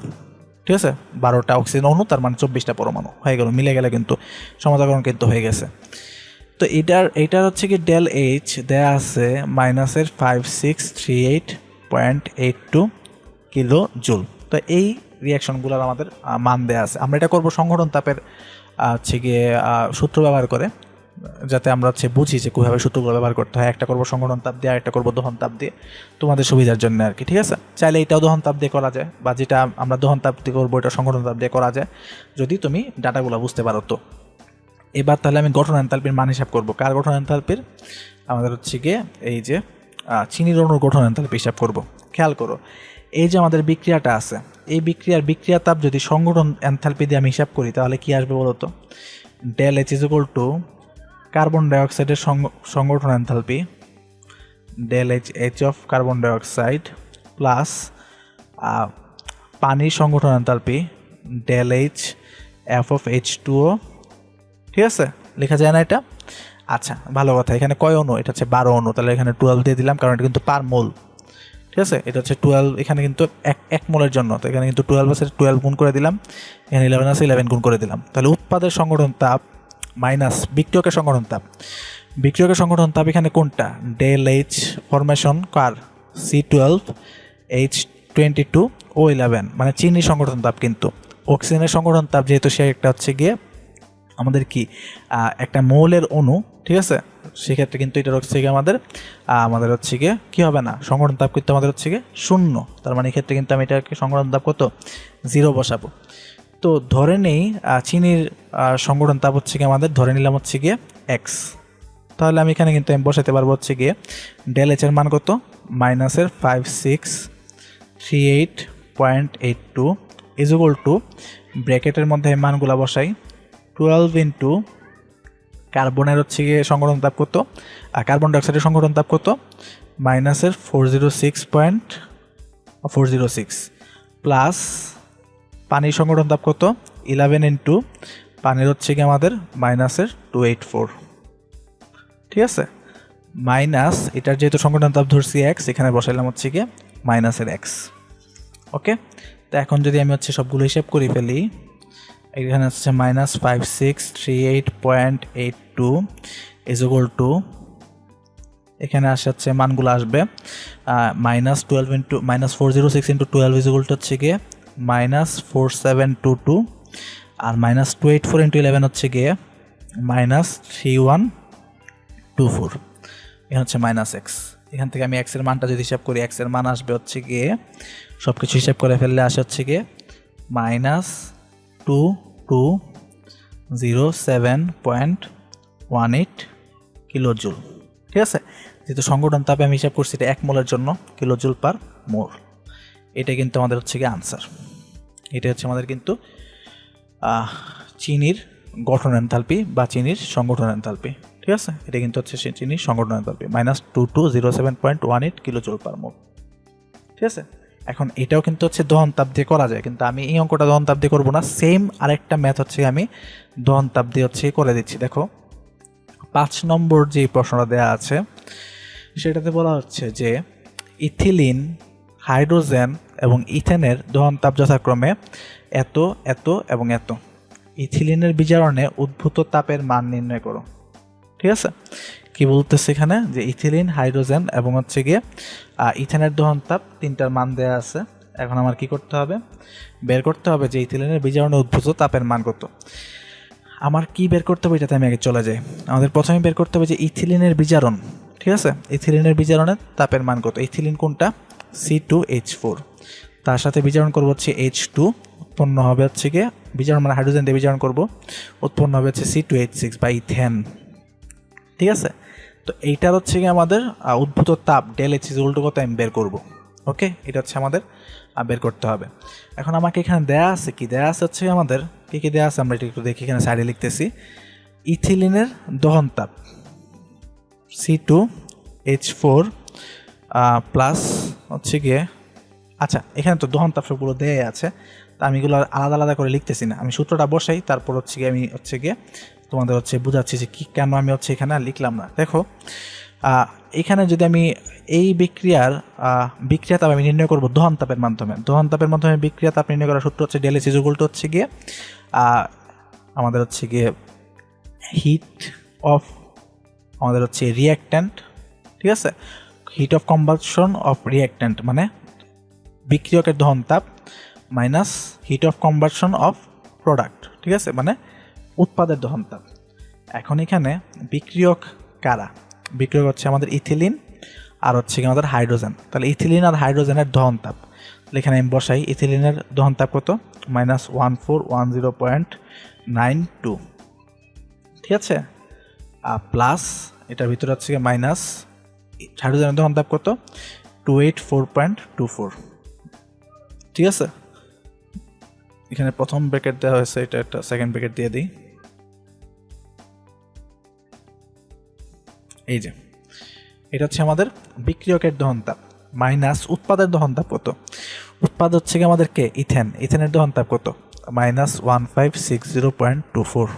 ঠিক আছে, 12টা অক্সিজেন অণু, তার মানে 24টা পরমাণু হয়ে গেল, মিলে গেলে কিন্তু সমতাকরণ কিন্তু হয়ে গেছে। তো এইটার হচ্ছে কি ΔH দেয়া আছে -5638.82 কিলো জুল। তো এই রিয়াকশনগুলোর আমাদের মান দেয়া আছে। আমরা এটা করব সংগঠন তাপের হচ্ছে গিয়ে সূত্র ব্যবহার করে, যাতে আমরা হচ্ছে বুঝি যে কীভাবে সূত্রগুলো ব্যবহার করতে হয়। একটা করবো সংগঠন তাপ দিয়ে, আর একটা করবো দহন তাপ দিয়ে, তোমাদের সুবিধার জন্য আর কি। ঠিক আছে, চাইলে এটাও দহন তাপ দিয়ে করা যায়, বা যেটা আমরা দহন তাপ দিয়ে করবো এটা সংগঠন তাপ দিয়ে করা যায়, যদি তুমি ডাটাগুলো বুঝতে পারো। তো এবার তাহলে আমি গঠন এনথালপির মান হিসাব করবো। কার গঠন এনথালপির? আমাদের হচ্ছে গিয়ে এই যে চিনির অণুর গঠন এনথালপি হিসাব করব। খেয়াল করো, এই যে আমাদের বিক্রিয়াটা আছে, এই বিক্রিয়া তাপ যদি সংগঠন এনথালপি দিয়ে আমি হিসাব করি তাহলে কি আসবে বলতো? Del H is equal to carbon ডাইঅক্সাইডের সংগঠন enthalpy, del H of carbon dioxide plus পানির সংগঠন enthalpy del H F of H2O। ঠিক আছে, লেখা যায় না এটা? আচ্ছা, ভালো কথা। এখানে কয় অণু? এটা হচ্ছে 12 অণু, তাহলে এখানে 12 দিয়ে দিলাম, কারণ এটা কিন্তু পার মোল। ঠিক আছে, এটা হচ্ছে 12, এখানে কিন্তু এক মোলের জন্য, তো এখানে কিন্তু 12 আছে, 12 গুণ করে দিলাম, এখানে 11 আছে, 11 গুণ করে দিলাম। তাহলে উৎপাদের সংগঠন তাপ মাইনাস বিক্রিয়কের সংগঠন তাপ। বিক্রিয়কের সংগঠন তাপ এখানে কোনটা? ডেল এইচ ফরমেশন কার C12 H22 O11, মানে চিনির সংগঠন তাপ। কিন্তু অক্সিজেনের সংগঠন তাপ যেহেতু সে একটা হচ্ছে গিয়ে আমাদের কি একটা মৌলের অণু, ঠিক আছে, সেক্ষেত্রে কিন্তু এটা হচ্ছে গিয়ে আমাদের হচ্ছে গিয়ে কী হবে না, সংগঠন তাপ কিন্তু আমাদের হচ্ছে গিয়ে 0। তার মানে এক্ষেত্রে কিন্তু আমি এটাকে সংগঠন তাপ কত? 0 বসাবো। তো ধরে নেই চিনির সংগঠন তাপ হচ্ছে গিয়ে আমাদের ধরে নিলাম হচ্ছে গিয়ে x। তাহলে আমি এখানে কিন্তু আমি বসাতে পারবো হচ্ছে গিয়ে ডেল এইচ এর মান কত? মাইনাসের 5638.82 ইজ ইকুয়াল টু, ব্র্যাকেটের মধ্যে মানগুলা বসাই, 12 ইন্টু কার্বনের হচ্ছে গিয়ে সংগঠন তাপ কত, কার্বন ডাইঅক্সাইডের সংগঠন তাপ কত? মাইনাসের 406.406 প্লাস পানির সংগঠন তাপ কত? 11 ইন্টু পানির হচ্ছে গিয়ে আমাদের মাইনাসের 284। ঠিক আছে, মাইনাস এটার যেহেতু সংগঠন তাপ ধরছি এক্স, এখানে বসাইলাম হচ্ছে গিয়ে মাইনাসের এক্স। ওকে, তো এখন যদি আমি হচ্ছে সবগুলো হিসাব করে ফেলি, এখানে হচ্ছে মাইনাস 5638.82 ইজ ইকুয়াল টু, এখানে হচ্ছে মানগুলো আসবে minus 12 into minus 406 into 12 is equal to হচ্ছে গিয়ে মাইনাস 4722, আর মাইনাস 284 ইন্টু 11 হচ্ছে গিয়ে মাইনাস 3124। এখানে হচ্ছে মাইনাস এক্স। এখান থেকে আমি এক্সের মানটা যদি হিসাব করি, এক্সের মান আসবে হচ্ছে গিয়ে সব কিছু হিসাব করে ফেললে আসে হচ্ছে গিয়ে মাইনাস 2207.18 কিলো জুল। ঠিক আছে, যেহেতু সংগঠন তাপে আমি হিসাব করছি এটা 1 মোলের জন্য, কিলো জুল পার মোল। এটা কিন্তু আমাদের হচ্ছে গিয়ে আনসার। এটা হচ্ছে আমাদের কিন্তু চিনির গঠন এনথালপি বা চিনির সংগঠন এনথালপি। ঠিক আছে, এটা কিন্তু হচ্ছে চিনির সংগঠন enthalpy minus 2207.18 kilo joule per mole. ঠিক আছে, এখন এটাও কিন্তু হচ্ছে দহন তাপ দিয়ে করা যায়, কিন্তু আমি এই অঙ্কটা দহন তাপ দিয়ে করবো না। সেম আরেকটা ম্যাথ হচ্ছে আমি দহন তাপ দিয়ে হচ্ছে করে দিচ্ছি। দেখো 5 নম্বর যে প্রশ্নটা দেওয়া আছে সেটাতে বলা হচ্ছে যে ইথিলিন, হাইড্রোজেন এবং ইথেনের দহন তাপ যথাক্রমে এত, এত এবং এত। ইথিলিনের বিজারণে উদ্ভূত তাপের মান নির্ণয় করো। ঠিক আছে, কি বলতেছে এখানে যে ইথিলিন, হাইড্রোজেন এবং হচ্ছে গিয়ে ইথেনের দহন তাপ 3টার মান দেওয়া আছে। এখন আমার কি করতে হবে? বের করতে হবে যে ইথিলিনের বিজারণে উদ্ভূত তাপের মান কত। আমার কি বের করতে হবে এটাতে আমি আগে চলে যাই। আমাদের প্রথমে বের করতে হবে যে ইথিলিনের বিজারণ। ঠিক আছে, ইথিলিনের বিজারণের তাপের মান কত। ইথিলিন কোনটা? C2H4, তার সাথে বিজারণ করবো হচ্ছে H2, উৎপন্ন হবে হচ্ছে গিয়ে বিজারণ মানে হাইড্রোজেন দিয়ে বিজারণ করবো, উৎপন্ন হবে হচ্ছে C2H6 বা ইথেন। ঠিক আছে, তো এইটার হচ্ছে গিয়ে আমাদের উদ্ভূত তাপ del H is equal to কত আমি বের করবো। ওকে, এটা হচ্ছে আমাদের বের করতে হবে। এখন আমাকে এখানে দেয়া আছে কি, দেয়া আছে হচ্ছে আমাদের কী কী দেওয়া আছে আমরা এটা একটু দেখি। এখানে সাইডে লিখতেছি ইথিলিনের দহন তাপ C2H4 প্লাস হচ্ছে গিয়ে, আচ্ছা এখানে তো দহন তাপ সবগুলো দেয়াই আছে, তা আমি এগুলো আলাদা আলাদা করে লিখতেছি না, আমি সূত্রটা বসাই, তারপর হচ্ছে গিয়ে আমি হচ্ছে গিয়ে তোমাদের হচ্ছে বোঝাচ্ছি যে কি কেন আমি হচ্ছে এখানে লিখলাম না। দেখো এখানে যদি আমি এই বিক্রিয়া তাপ আমি নির্ণয় করবো দহন তাপের মাধ্যমে। দহন তাপের মাধ্যমে বিক্রিয়া তাপ নির্ণয় করার সূত্র হচ্ছে del H is equal to হচ্ছে গিয়ে আমাদের হচ্ছে গিয়ে হিট অফ আমাদের হচ্ছে রিঅ্যাক্ট্যান্ট। ঠিক আছে, heat of combustion of reactant মানে বিক্রিয়কের দহন তাপ minus heat of combustion of product. ঠিক আছে, মানে উৎপাদের দহন তাপ। এখন এখানে বিক্রিয়ক কারা? বিক্রিয়ক হচ্ছে আমাদের ইথিলিন আর হচ্ছে কি আমাদের হাইড্রোজেন। তাহলে ইথিলিন আর হাইড্রোজেনের দহন তাপ এখানে আমি বসাই। ইথিলিনের দহন তাপ কত? মাইনাস 1410.92। ঠিক আছে, প্লাস এটার ভিতরে হচ্ছে মাইনাস হাইড্রোজেনের দহন তাপ কত? 284.24। ঠিক আছে, এখানে প্রথম ব্র্যাকেট দেওয়া হয়েছে, এটা একটা সেকেন্ড ব্র্যাকেট দিয়ে দিই। এই যে এটা হচ্ছে আমাদের বিক্রিয়কের দহন তাপ মাইনাস উৎপাদের দহন তাপ কত? উৎপাদ হচ্ছে কি আমাদের কে? ইথেন। ইথেনের দহন তাপ কত? মাইনাস 1560.24।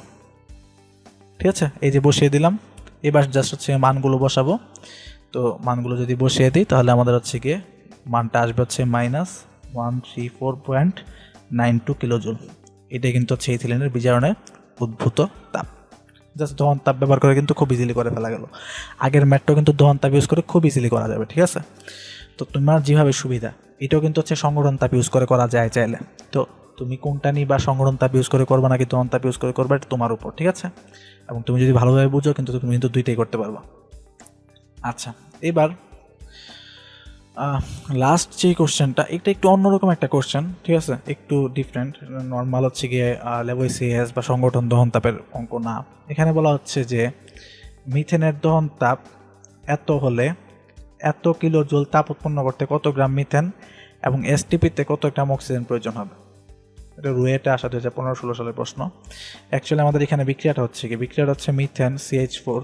ঠিক আছে, এই যে বসিয়ে দিলাম। এবার জাস্ট হচ্ছে মানগুলো বসাবো। তো মানগুলো যদি বসিয়ে দিই তাহলে আমাদের হচ্ছে গিয়ে মানটা আসবে হচ্ছে মাইনাস 134.92 কিলোজুল। এটা কিন্তু হচ্ছে ইথিলিনের বিজারণের উদ্ভূত তাপ। জাস্ট দহন তাপ ব্যবহার করে কিন্তু খুব ইজিলি করে ফেলা গেল। আগের ম্যাথটাও কিন্তু দহন তাপ ইউজ করে খুব ইজিলি করা যাবে। ঠিক আছে, তো তোমার যেভাবে সুবিধা, এটাও কিন্তু হচ্ছে সংগঠন তাপ ইউজ করে করা যায় চাইলে। তো তুমি কোনটা নিবা, সংগঠন তাপ ইউজ করে করবা নাকি দহন তাপ ইউজ করে করবা, এটা তোমার উপর। ঠিক আছে, এবং তুমি যদি ভালোভাবে বুঝো কিন্তু তুমি কিন্তু দুইটাই করতে পারবা। আচ্ছা, এবার লাস্ট যে কোশ্চেনটা, এটা একটু অন্যরকম একটা কোশ্চেন। ঠিক আছে, একটু ডিফারেন্ট। নর্মাল হচ্ছে গিয়ে লেভোসিএস বা সংগঠন দহন তাপের অঙ্ক না। এখানে বলা হচ্ছে যে মিথেনের দহন তাপ এত হলে এত কিলো জুল তাপ উৎপন্ন করতে কত গ্রাম মিথেন এবং এসটিপিতে কত গ্রাম অক্সিজেন প্রয়োজন হবে। এটা রুয়েটে আসা 2015-16 সালের প্রশ্ন। অ্যাকচুয়ালি আমাদের এখানে বিক্রিয়াটা হচ্ছে কি, বিক্রিয়াটা হচ্ছে মিথেন CH4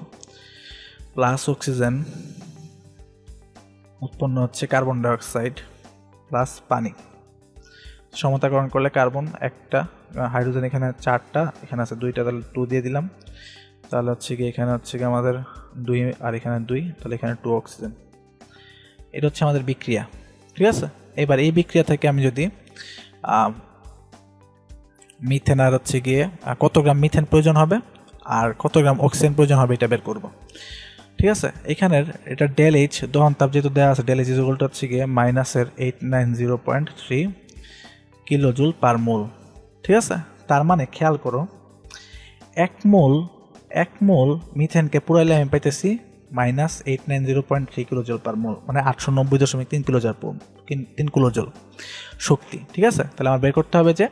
প্লাস অক্সিজেন উৎপন্ন হচ্ছে কার্বন ডাইঅক্সাইড প্লাস পানি। সমতাকরণ করলে কার্বন একটা, হাইড্রোজেন এখানে 4টা, এখানে আছে 2টা, তাহলে 2 দিয়ে দিলাম। তাহলে হচ্ছে কি এখানে হচ্ছে কি আমাদের 2 আর এখানে 2, তাহলে এখানে 2 অক্সিজেন। এটা হচ্ছে আমাদের বিক্রিয়া। ঠিক আছে, এবার এই বিক্রিয়া থেকে আমি যদি মিথেন আর হচ্ছে গিয়ে কত গ্রাম মিথেন প্রয়োজন হবে আর কত গ্রাম অক্সিজেন প্রয়োজন হবে এটা বের করব। ঠিক আছে, এখানের এটা ডেল এইচ দহন তাপ যেহেতু দেওয়া আছে, del H is equal to হচ্ছে গিয়ে মাইনাসের 890.3 কিলোজুল পার মোল। ঠিক আছে, তার মানে খেয়াল করো, এক মোল মিথেনকে পুরাইলে আমি পাইতেছি মাইনাস 890.3 কিলোজুল পার মোল, মানে 890.3 কিলোজুল শক্তি। ঠিক আছে, তাহলে আমার বের করতে হবে যে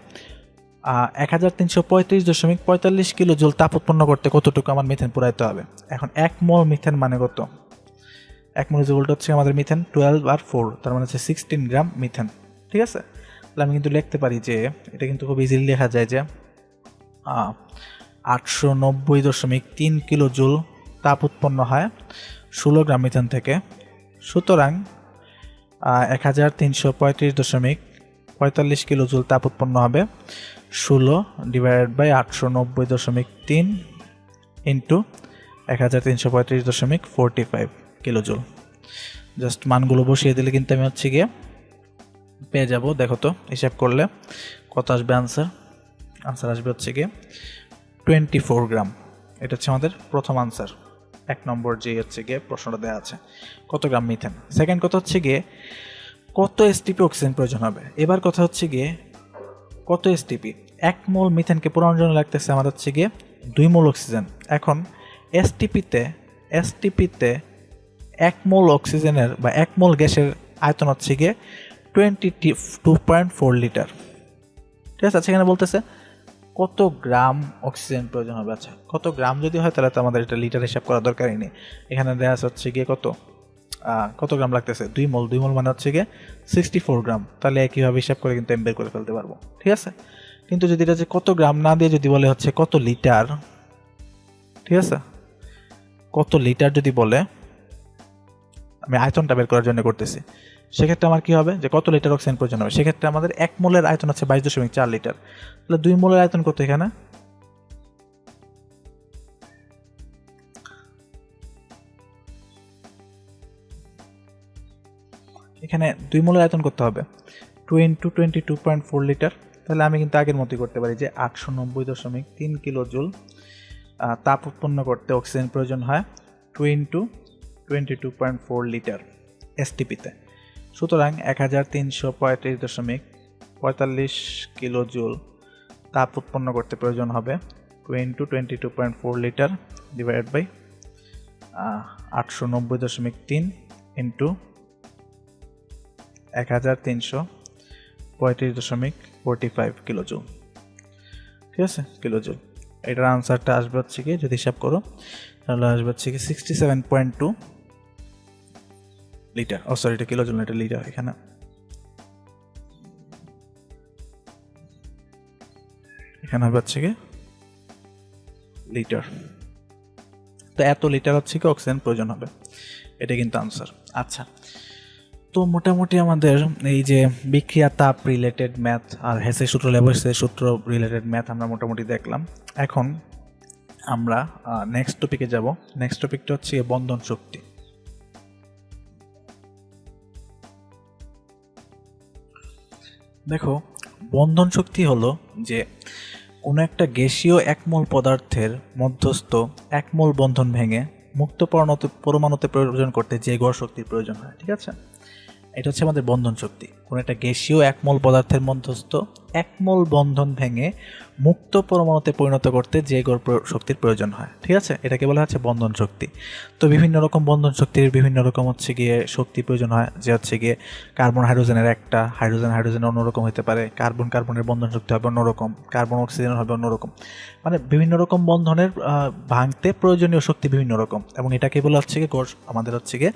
1335.45 কিলোজুল তাপ উৎপন্ন করতে কতটুকু আমার মিথেন পুরাইতে হবে। এখন 1 মোল মিথেন মানে কত? 1 মোল ইকুয়াল টু হচ্ছে আমাদের মিথেন 12 আর 4, তার মানে হচ্ছে 16 গ্রাম মিথেন। ঠিক আছে, তাহলে আমি কিন্তু লিখতে পারি যে এটা কিন্তু খুব ইজিলি লেখা যায় যে 890.3 কিলোজুল তাপ উৎপন্ন হয় 16 গ্রাম মিথেন থেকে। সুতরাং 1335.45 কিলোজুল তাপ উৎপন্ন হবে 16 divided by 890.3 into 1335.45 kilojoule. Just মানগুলো বসিয়ে দিলে কিন্তু আমি হচ্ছে গিয়ে পেয়ে যাব। দেখো তো হিসাব করলে কত আসবে আনসার আসবে হচ্ছে গিয়ে 24 গ্রাম। এটা হচ্ছে আমাদের প্রথম আনসার, 1 নম্বর যে হচ্ছে গিয়ে প্রশ্নটা দেওয়া আছে কত গ্রাম মিথেন। সেকেন্ড কথা হচ্ছে গিয়ে কত এসটিপি অক্সিজেন প্রয়োজন হবে। এবার কথা হচ্ছে গিয়ে কত এসটিপি, 1 মোল মিথেনকে পুরানোর জন্য লাগতেছে আমার হচ্ছে গিয়ে 2 মোল অক্সিজেন। এখন এসটিপিতে 1 মোল অক্সিজেনের বা 1 মোল গ্যাসের আয়তন হচ্ছে গিয়ে 22.4 লিটার। ঠিক আছে, সেখানে বলতেছে কত গ্রাম অক্সিজেন প্রয়োজন হবে। আচ্ছা, কত গ্রাম যদি হয় তাহলে তো আমাদের এটা লিটার হিসাব করার দরকারই নেই। এখানে দেওয়া হচ্ছে গিয়ে কত গ্রাম লাগতেছে, 2 মোল। 2 মোল মানে হচ্ছে গিয়ে 64 গ্রাম। তাহলে একইভাবে হিসাব করে কিন্তু বের করে ফেলতে পারবো। ঠিক আছে, কিন্তু যদি এটা যে কত গ্রাম না দিয়ে যদি বলে হচ্ছে কত লিটার, ঠিক আছে, কত লিটার যদি বলে, আমি আয়তনটা বের করার জন্য করতেছি, সেক্ষেত্রে আমার কি হবে যে কত লিটার অক্সিজেন প্রয়োজন হবে। সেক্ষেত্রে আমাদের 1 মোলের আয়তন হচ্ছে 22.4 লিটার। তাহলে 2 মোলের আয়তন কত এখানে? এখানে 2 মোলের আয়তন করতে হবে 2 × 22.4 লিটার। তাহলে আমি কিন্তু আগের মতোই করতে পারি যে 890.3 কিলোজুল তাপ উৎপন্ন করতে অক্সিজেন প্রয়োজন হয় 2 × 22.4 লিটার এসটিপিতে। সুতরাং 1335.45 কিলোজুল তাপ উৎপন্ন করতে প্রয়োজন হবে 2 × 22.4 litre divided by 890.3 into 1335.45 kilojoule. ঠিক আছে, কিলোজুল। এটার আনসারটা আসবে হচ্ছে কি, যদি হিসাব করো তাহলে আসবে হচ্ছে কি 67.2 লিটার, এটা কিলো জুল, এটা লিটার। এখানে হবে হচ্ছে কি লিটার। তো এত লিটার হচ্ছে কি অক্সিজেন প্রয়োজন হবে, এটা কিন্তু আনসার। আচ্ছা, তো মোটামুটি আমাদের এই যে বিক্রিয়া তাপ রিলেটেড ম্যাথ আর হেসের সূত্র, লেবয়ের সূত্র রিলেটেড ম্যাথ আমরা মোটামুটি দেখলাম। এখন আমরা নেক্সট টপিকে যাব। নেক্সট টপিকটা হচ্ছে বন্ধন শক্তি। দেখো, বন্ধন শক্তি হলো যে কোনো একটা গ্যাসীয় একমোল পদার্থের মধ্যস্থ একমোল বন্ধন ভেঙে মুক্ত পরমাণুতে প্রয়োজন করতে যে গড় শক্তির প্রয়োজন হয়। ঠিক আছে, এটা হচ্ছে আমাদের বন্ধন শক্তি। কোনো একটা গ্যাসীয় একমোল পদার্থের মধ্যস্থ একমোল বন্ধন ভেঙে মুক্ত পরমাণুতে পরিণত করতে যে গড় শক্তির প্রয়োজন হয়। ঠিক আছে, এটাকে বলা হচ্ছে বন্ধন শক্তি। তো বিভিন্ন রকম বন্ধন শক্তির বিভিন্ন রকম হচ্ছে গিয়ে শক্তি প্রয়োজন হয়, যে হচ্ছে গিয়ে কার্বন হাইড্রোজেনের একটা, হাইড্রোজেনের অন্যরকম হতে পারে, কার্বনের বন্ধন শক্তি হবে অন্যরকম, কার্বন অক্সিজেনের হবে অন্যরকম। মানে বিভিন্ন রকম বন্ধনের ভাঙতে প্রয়োজনীয় শক্তি বিভিন্ন রকম, এবং এটাকে বলা হচ্ছে গিয়ে আমাদের হচ্ছে গিয়ে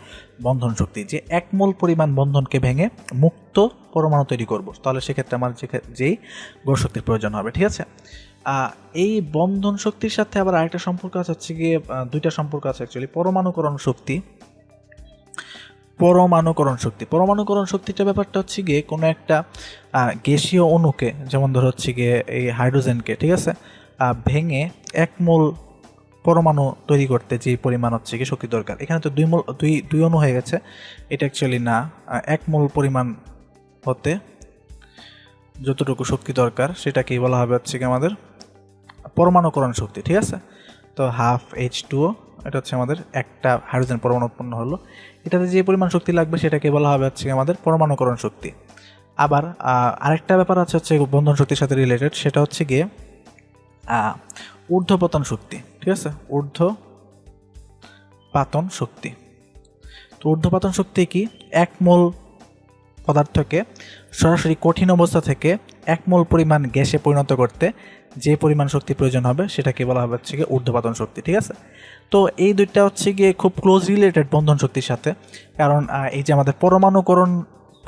বন্ধন শক্তি। যে একমোল পরিমাণ বন্ধনকে ভেঙে মুক্ত পরমাণু তৈরি করব, তাহলে সেক্ষেত্রে আমার যেই গড় শক্তির প্রয়োজন হবে। ঠিক আছে, এই বন্ধন শক্তির সাথে আবার আরেকটা সম্পর্ক আছে, হচ্ছে গিয়ে দুইটা সম্পর্ক আছে অ্যাকচুয়ালি। পরমাণুকরণ পরমাণুকরণ শক্তিটা ব্যাপারটা হচ্ছে গিয়ে কোনো একটা গ্যাসীয় অণুকে, যেমন ধরো হচ্ছে গিয়ে এই হাইড্রোজেনকে, ঠিক আছে, ভেঙে এক মোল পরমাণু তৈরি করতে যে পরিমাণ হচ্ছে গিয়ে শক্তি দরকার। এখানে তো দুই অণু হয়ে গেছে, এটা অ্যাকচুয়ালি না, এক মোল পরিমাণ হতে যতটুকু শক্তি দরকার সেটাকেই বলা হবে হচ্ছে কি আমাদের পরমাণুকরণ শক্তি। ঠিক আছে, তো হাফ H2O, এটা হচ্ছে আমাদের একটা হাইড্রোজেন পরমাণু উৎপন্ন হলো, এটাতে যে পরিমাণ শক্তি লাগবে সেটাকে বলা হবে হচ্ছে আমাদের পরমাণুকরণ শক্তি। আবার আরেকটা ব্যাপার আছে হচ্ছে বন্ধন শক্তির সাথে রিলেটেড, সেটা হচ্ছে গিয়ে ঊর্ধ্বপতন শক্তি। ঠিক আছে, ঊর্ধ্বপাতন শক্তি। তো ঊর্ধ্বপাতন শক্তি কি? এক মোল পদার্থকে সরাসরি কঠিন অবস্থা থেকে এক মোল পরিমাণ গ্যাসে পরিণত করতে যে পরিমাণ শক্তি প্রয়োজন হবে সেটাকে বলা হবে হচ্ছে গিয়ে ঊর্ধ্বপাতন শক্তি। ঠিক আছে, তো এই দুইটা হচ্ছে গিয়ে খুব ক্লোজ রিলেটেড বন্ধন শক্তির সাথে, কারণ এই যে আমাদের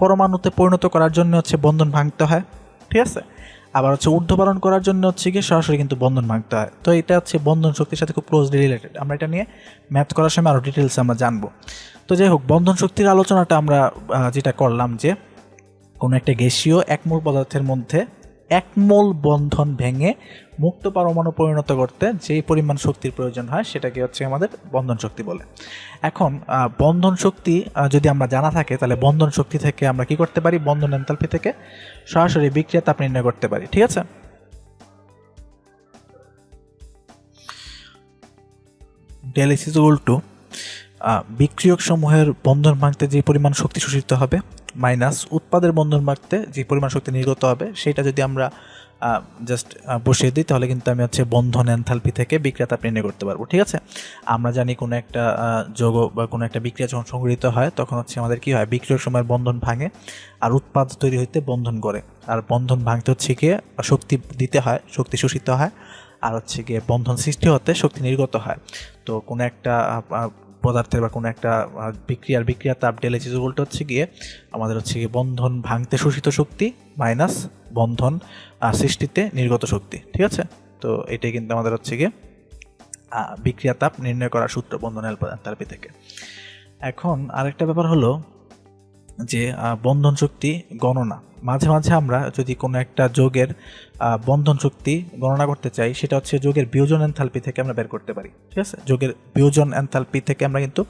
পরমাণুতে পরিণত করার জন্য হচ্ছে বন্ধন ভাঙতে হয়। ঠিক আছে, আবার হচ্ছে ঊর্ধ্বপাতন করার জন্য হচ্ছে গিয়ে সরাসরি কিন্তু বন্ধন ভাঙতে হয়। তো এটা হচ্ছে বন্ধন শক্তির সাথে খুব ক্লোজলি রিলেটেড। আমরা এটা নিয়ে ম্যাথ করার সময় আরও ডিটেলসে আমরা জানবো। তো যাই হোক, বন্ধন শক্তির আলোচনাটা আমরা যেটা করলাম, যে কোনো একটা গ্যাসীয় একমোল পদার্থের মধ্যে একমোল বন্ধন ভেঙে মুক্ত পরমাণু পরিণত করতে যেই পরিমাণ শক্তির প্রয়োজন হয় সেটাকে হচ্ছে আমাদের বন্ধন শক্তি বলে। এখন বন্ধন শক্তি যদি আমরা জানা থাকে, তাহলে বন্ধন শক্তি থেকে আমরা কি করতে পারি? বন্ধন এনথালপি থেকে সরাসরি বিক্রিয়া তাপ নির্ণয় করতে পারি। ঠিক আছে, del H is equal to বিক্রিয়ক সমূহের বন্ধন ভাঙতে যে পরিমাণ শক্তি শোষিত হবে মাইনাস উৎপাদের বন্ধন ভাঙতে যে পরিমাণ শক্তি নির্গত হবে, সেটা যদি আমরা জাস্ট বসিয়ে দিই তাহলে কিন্তু আমি হচ্ছে বন্ধন এনথালপি থেকে বিক্রিয়া তাপ নির্ণয় করতে পারবো। ঠিক আছে, আমরা জানি কোনো একটা যৌগ বা কোনো একটা বিক্রিয়া যখন সংঘটিত হয় তখন হচ্ছে আমাদের কি হয়? বিক্রিয়ক সময়ের বন্ধন ভাঙে আর উৎপাদ তৈরি হইতে বন্ধন করে, আর বন্ধন ভাঙতে হচ্ছে গিয়ে শক্তি দিতে হয়, শক্তি শোষিত হয়, আর হচ্ছে গিয়ে বন্ধন সৃষ্টি হতে শক্তি নির্গত হয়। তো কোনো একটা পদার্থের বা কোনো একটা বিক্রিয়ার তাপ del H is equal to হচ্ছে গিয়ে আমাদের হচ্ছে গিয়ে বন্ধন ভাঙতে শোষিত শক্তি মাইনাস বন্ধন সৃষ্টিতে নির্গত শক্তি। ঠিক আছে, তো এটাই কিন্তু আমাদের হচ্ছে গিয়ে বিক্রিয়া তাপ নির্ণয় করার সূত্র বন্ধন এনথালপি থেকে। এখন আরেকটা ব্যাপার হলো যে বন্ধন শক্তি গণনা। মাঝে মাঝে আমরা যদি কোনো একটা যৌগের বন্ধন শক্তি গণনা করতে চাই, সেটা হচ্ছে যৌগের বিয়োজন এনথালপি থেকে আমরা বের করতে পারি। ঠিক আছে, যৌগের বিয়োজন এনথালপি থেকে আমরা কিন্তু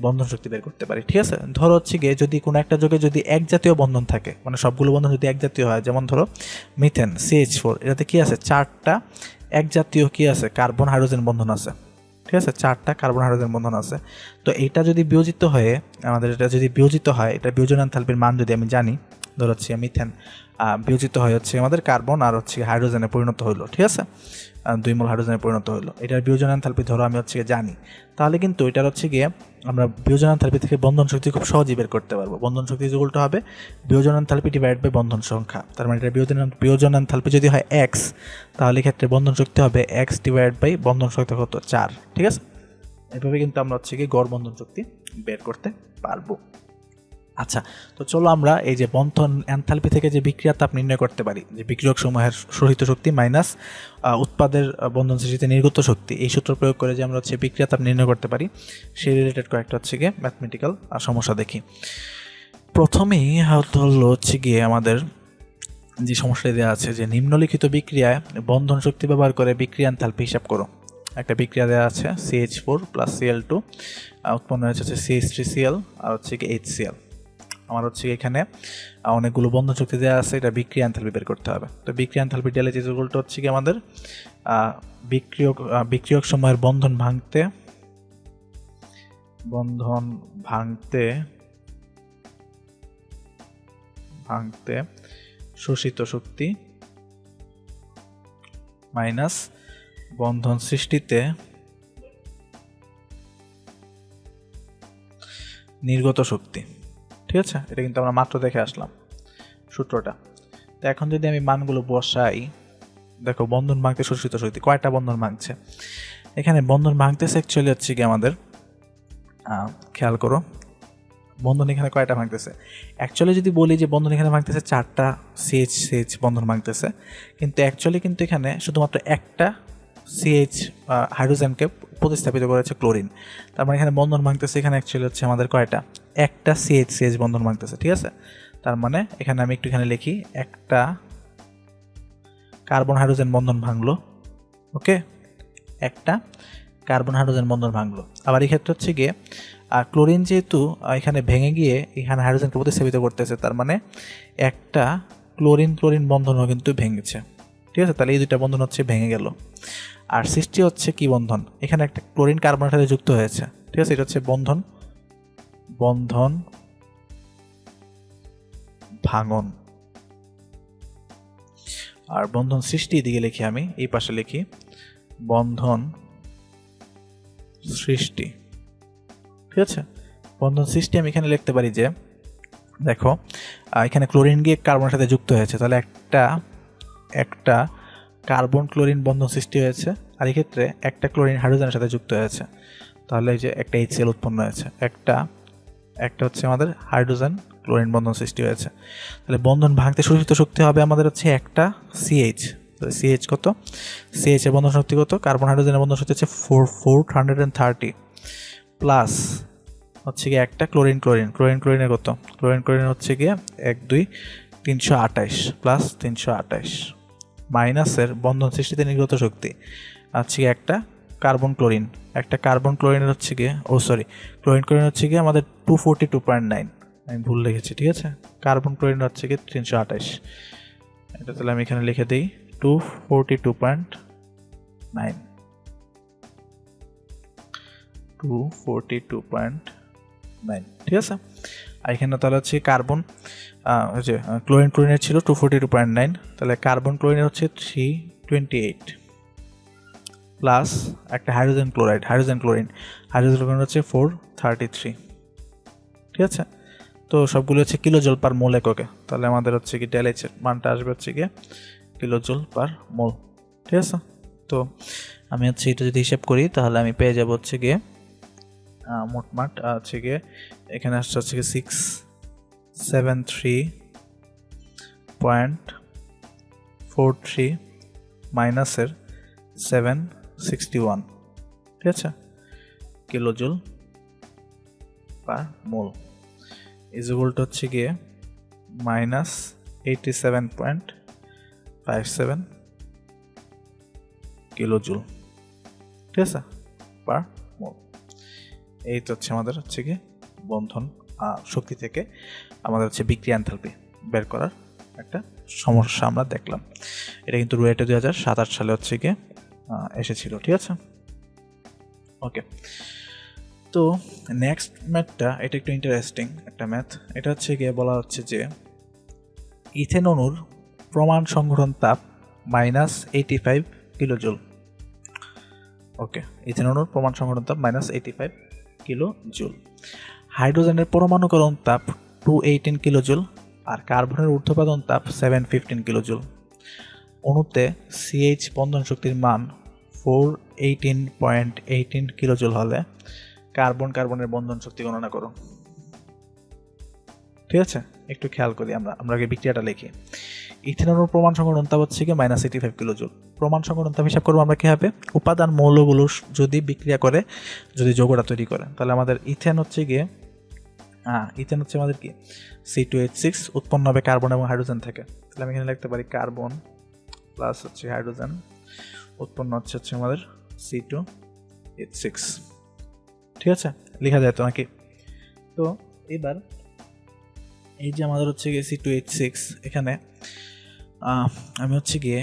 বন্ধন শক্তি বের করতে পারি। ঠিক আছে, ধরো হচ্ছে গিয়ে যদি কোনো একটা যৌগে যদি এক জাতীয় বন্ধন থাকে, মানে সবগুলো বন্ধন যদি এক জাতীয় হয়, যেমন ধরো মিথেন CH4, এটাতে কি আছে? 4টা এক জাতীয় কি আছে? কার্বন হাইড্রোজেন বন্ধন আছে। ঠিক আছে, 4টা কার্বন হাইড্রোজেন বন্ধন আছে। তো এটা যদি বিয়োজিত হয়ে এটা বিয়োজন এনথালপির মান যদি আমি জানি, ধর হচ্ছে মিথেন বিয়োজিত হয়ে হচ্ছে আমাদের কার্বন আর হচ্ছে হাইড্রোজেনে পরিণত হলো। ঠিক আছে, 2 মোল হাইড্রোজেনে পরিণত হলো, এটার বিয়োজন এনথালপি ধরো আমি হচ্ছে জানি, তাহলে কিন্তু এটার হচ্ছে গিয়ে আমরা বিয়োজন এনথালপি থেকে বন্ধন শক্তি খুব সহজেই বের করতে পারবো। বন্ধন শক্তি উল্টো হবে বিয়োজন এনথালপি ডিভাইড বাই বন্ধন সংখ্যা। তার মানে এটা বিয়োজন এনথালপি যদি হয় x, তাহলে ক্ষেত্রে বন্ধন শক্তি হবে x ডিভাইড বাই বন্ধন শক্তি কত? 4। ঠিক আছে, এভাবে কিন্তু আমরা হচ্ছে গিয়ে গড় বন্ধন শক্তি বের করতে পারবো। আচ্ছা, তো চলো আমরা এই যে বন্ধন এনথালপি থেকে যে বিক্রিয়ার তাপ নির্ণয় করতে পারি, যে বিক্রিয়ক সমূহের শোষিত শক্তি মাইনাস উৎপাদের বন্ধন সৃষ্টিতে নির্গত শক্তি, এই সূত্র প্রয়োগ করে যে আমরা হচ্ছে বিক্রিয়া তাপ নির্ণয় করতে পারি, সেই রিলেটেড কয়েকটা হচ্ছে গিয়ে ম্যাথমেটিক্যাল সমস্যা দেখি। প্রথমেই হলো হচ্ছে গিয়ে আমাদের যে সমস্যাটি দেওয়া আছে যে নিম্নলিখিত বিক্রিয়ায় বন্ধন শক্তি ব্যবহার করে বিক্রিয়া এনথালপি হিসাব করো। একটা বিক্রিয়া দেওয়া আছে CH4 + Cl2, উৎপন্ন হয়েছে CH3Cl আর হচ্ছে কি HCl। আমার হচ্ছে এখানে অনেকগুলো বন্ধন শক্তি দেওয়া আছে, এটা বিক্রিয়া এনথালপি বের করতে হবে। তো বিক্রিয়া এনথালপি ডেলেজ ইকুয়ালটা হচ্ছে কি আমাদের বিক্রিয়ক সময়ের বন্ধন ভাঙতে শোষিত শক্তি মাইনাস বন্ধন সৃষ্টিতে নির্গত শক্তি। ঠিক আছে, এটা কিন্তু আমরা মাত্র দেখে আসলাম সূত্রটা। তো এখন যদি আমি মানগুলো বসাই, দেখো বন্ধন ভাঙতে শোষিত শক্তি কয়টা বন্ধন ভাঙছে, এখানে বন্ধন ভাঙতেছে অ্যাকচুয়ালি হচ্ছে কি আমাদের খেয়াল করো বন্ধন এখানে কয়টা ভাঙতেছে। অ্যাকচুয়ালি যদি বলি যে বন্ধন এখানে ভাঙতেছে 4টা CH বন্ধন ভাঙতেছে, কিন্তু অ্যাকচুয়ালি কিন্তু এখানে শুধুমাত্র একটা CH হাইড্রোজেনকে প্রতিস্থাপিত করেছে ক্লোরিন। তার মানে এখানে বন্ধন ভাঙতেছে এখানে অ্যাকচুয়ালি হচ্ছে আমাদের কয়টা, একটা CH বন্ধন ভাঙতেছে। ঠিক আছে, তার মানে এখানে আমি একটু এখানে লিখি, একটা কার্বন হাইড্রোজেন বন্ধন ভাঙলো। ওকে, একটা কার্বন হাইড্রোজেন বন্ধন ভাঙলো। আবার এই ক্ষেত্রে হচ্ছে গিয়ে ক্লোরিন যেহেতু এখানে ভেঙে গিয়ে এখানে হাইড্রোজেনকে প্রতিস্থাপিত করতেছে, তার মানে একটা ক্লোরিন বন্ধনও কিন্তু ভেঙেছে। ঠিক আছে, তাহলে এই দুইটা বন্ধন হচ্ছে ভেঙে গেল। আর সৃষ্টি হচ্ছে কি বন্ধন, এখানে একটা ক্লোরিন কার্বনের সাথে যুক্ত হয়েছে। ঠিক আছে, এটা হচ্ছে বন্ধন ভাঙন। আর বন্ধন সৃষ্টি এদিকে লিখি, আমি এই পাশে লিখি বন্ধন সৃষ্টি। ঠিক আছে, বন্ধন সৃষ্টি আমি এখানে লিখতে পারি যে দেখো এখানে ক্লোরিন গিয়ে কার্বনের সাথে যুক্ত হয়েছে, তাহলে একটা কার্বন ক্লোরিন বন্ধন সৃষ্টি হয়েছে, আর এই ক্ষেত্রে একটা ক্লোরিন হাইড্রোজেনের সাথে যুক্ত হয়েছে, তাহলে এই যে একটা HCl উৎপন্ন হয়েছে, একটা হচ্ছে আমাদের হাইড্রোজেন ক্লোরিন বন্ধন সৃষ্টি হয়েছে। তাহলে বন্ধন ভাঙতে শোষিত শক্তি হবে আমাদের হচ্ছে একটা CH। CH কত, CH এর বন্ধন শক্তি কত, কার্বন হাইড্রোজেনের বন্ধন শক্তি হচ্ছে 430 প্লাস হচ্ছে গিয়ে একটা ক্লোরিনের কত, ক্লোরিনের হচ্ছে গিয়ে 1 2 328 প্লাস 328 মাইনাসের বন্ধন সৃষ্টিতে নির্গত শক্তি হচ্ছে গিয়ে একটা কার্বন ক্লোরিনের হচ্ছে গিয়ে ক্লোরিন হচ্ছে গিয়ে আমাদের 242.9, আমি ভুল লিখেছি। ঠিক আছে, কার্বন ক্লোরিন হচ্ছে গিয়ে 328, এটা তাহলে আমি এখানে লিখে দিই 242.9। ঠিক আছে, আর এখানে তাহলে হচ্ছে কার্বন যে ক্লোরিনের ছিল 242.9, তাহলে কার্বন ক্লোরিনের হচ্ছে 328 প্লাস একটা হাইড্রোজেন ক্লোরিন হচ্ছে 433। ঠিক আছে, তো সবগুলো হচ্ছে কিলোজুল পার মোল এককে, তাহলে আমাদের হচ্ছে কি ডেল এইচ এর মানটা আসবে হচ্ছে গিয়ে কিলোজুল পার মোল। ঠিক আছে, তো আমি হচ্ছে এটা যদি হিসাব করি তাহলে আমি পেয়ে যাব হচ্ছে গিয়ে মোটমাট হচ্ছে গিয়ে এখানে আসছে হচ্ছে গিয়ে 673.43 মাইনাসের 761। ঠিক আছে, কিলোজুল পার মোল ইজুয়ালটা হচ্ছে গিয়ে -87.57 কিলোজুল। ঠিক আছে, পার মোল। এই তো হচ্ছে আমাদের হচ্ছে গিয়ে বন্ধন শক্তি থেকে আমাদের হচ্ছে বিক্রিয়া এনথালপি বের করার একটা সমস্যা আমরা দেখলাম। এটা কিন্তু রুয়েটে 2007-8 সালে হচ্ছে গিয়ে এসেছিল। ঠিক আছে, ওকে। তো নেক্সট ম্যাথটা এটা একটু ইন্টারেস্টিং একটা ম্যাথ। এটা হচ্ছে গিয়ে বলা হচ্ছে যে ইথেন অণুর প্রমাণ সংঘটন তাপ -85 কিলোজুল। ওকে, ইথেন অণুর প্রমাণ সংঘটন তাপ -85 কিলোজুল। হাইড্রোজেনের পরমাণুকরণ তাপ 218 কিলোজুল আর কার্বনের ঊর্ধ্বপাতন তাপ 715 কিলোজুল। অণুতে CH বন্ধন শক্তির মান 418.18 কিলোজুল হলে কার্বনের বন্ধন শক্তি গণনা করো। ঠিক আছে, একটু খেয়াল করি আমরা আগে বিক্রিয়াটা লিখি। ইথেনলের প্রমাণ সংকর অনুতাপ হচ্ছে কি -85 কিলোজুল। প্রমাণ সংকর অনুতাপ হিসাব করবো আমরা কীভাবে, উপাদান মৌলগুলো যদি বিক্রিয়া করে যদি যৌগটা তৈরি করে, তাহলে আমাদের ইথেন হচ্ছে আমাদের কি C2H6 উৎপন্ন হবে কার্বন এবং হাইড্রোজেন থেকে। তাহলে আমি এখানে লিখতে পারি কার্বন প্লাস হচ্ছে হাইড্রোজেন উৎপন্ন হচ্ছে আমাদের C2H6। ঠিক আছে, লেখা যায় তো নাকি? তো এবার এই যে আমাদের হচ্ছে গিয়ে C2H6, এখানে আমি হচ্ছে গিয়ে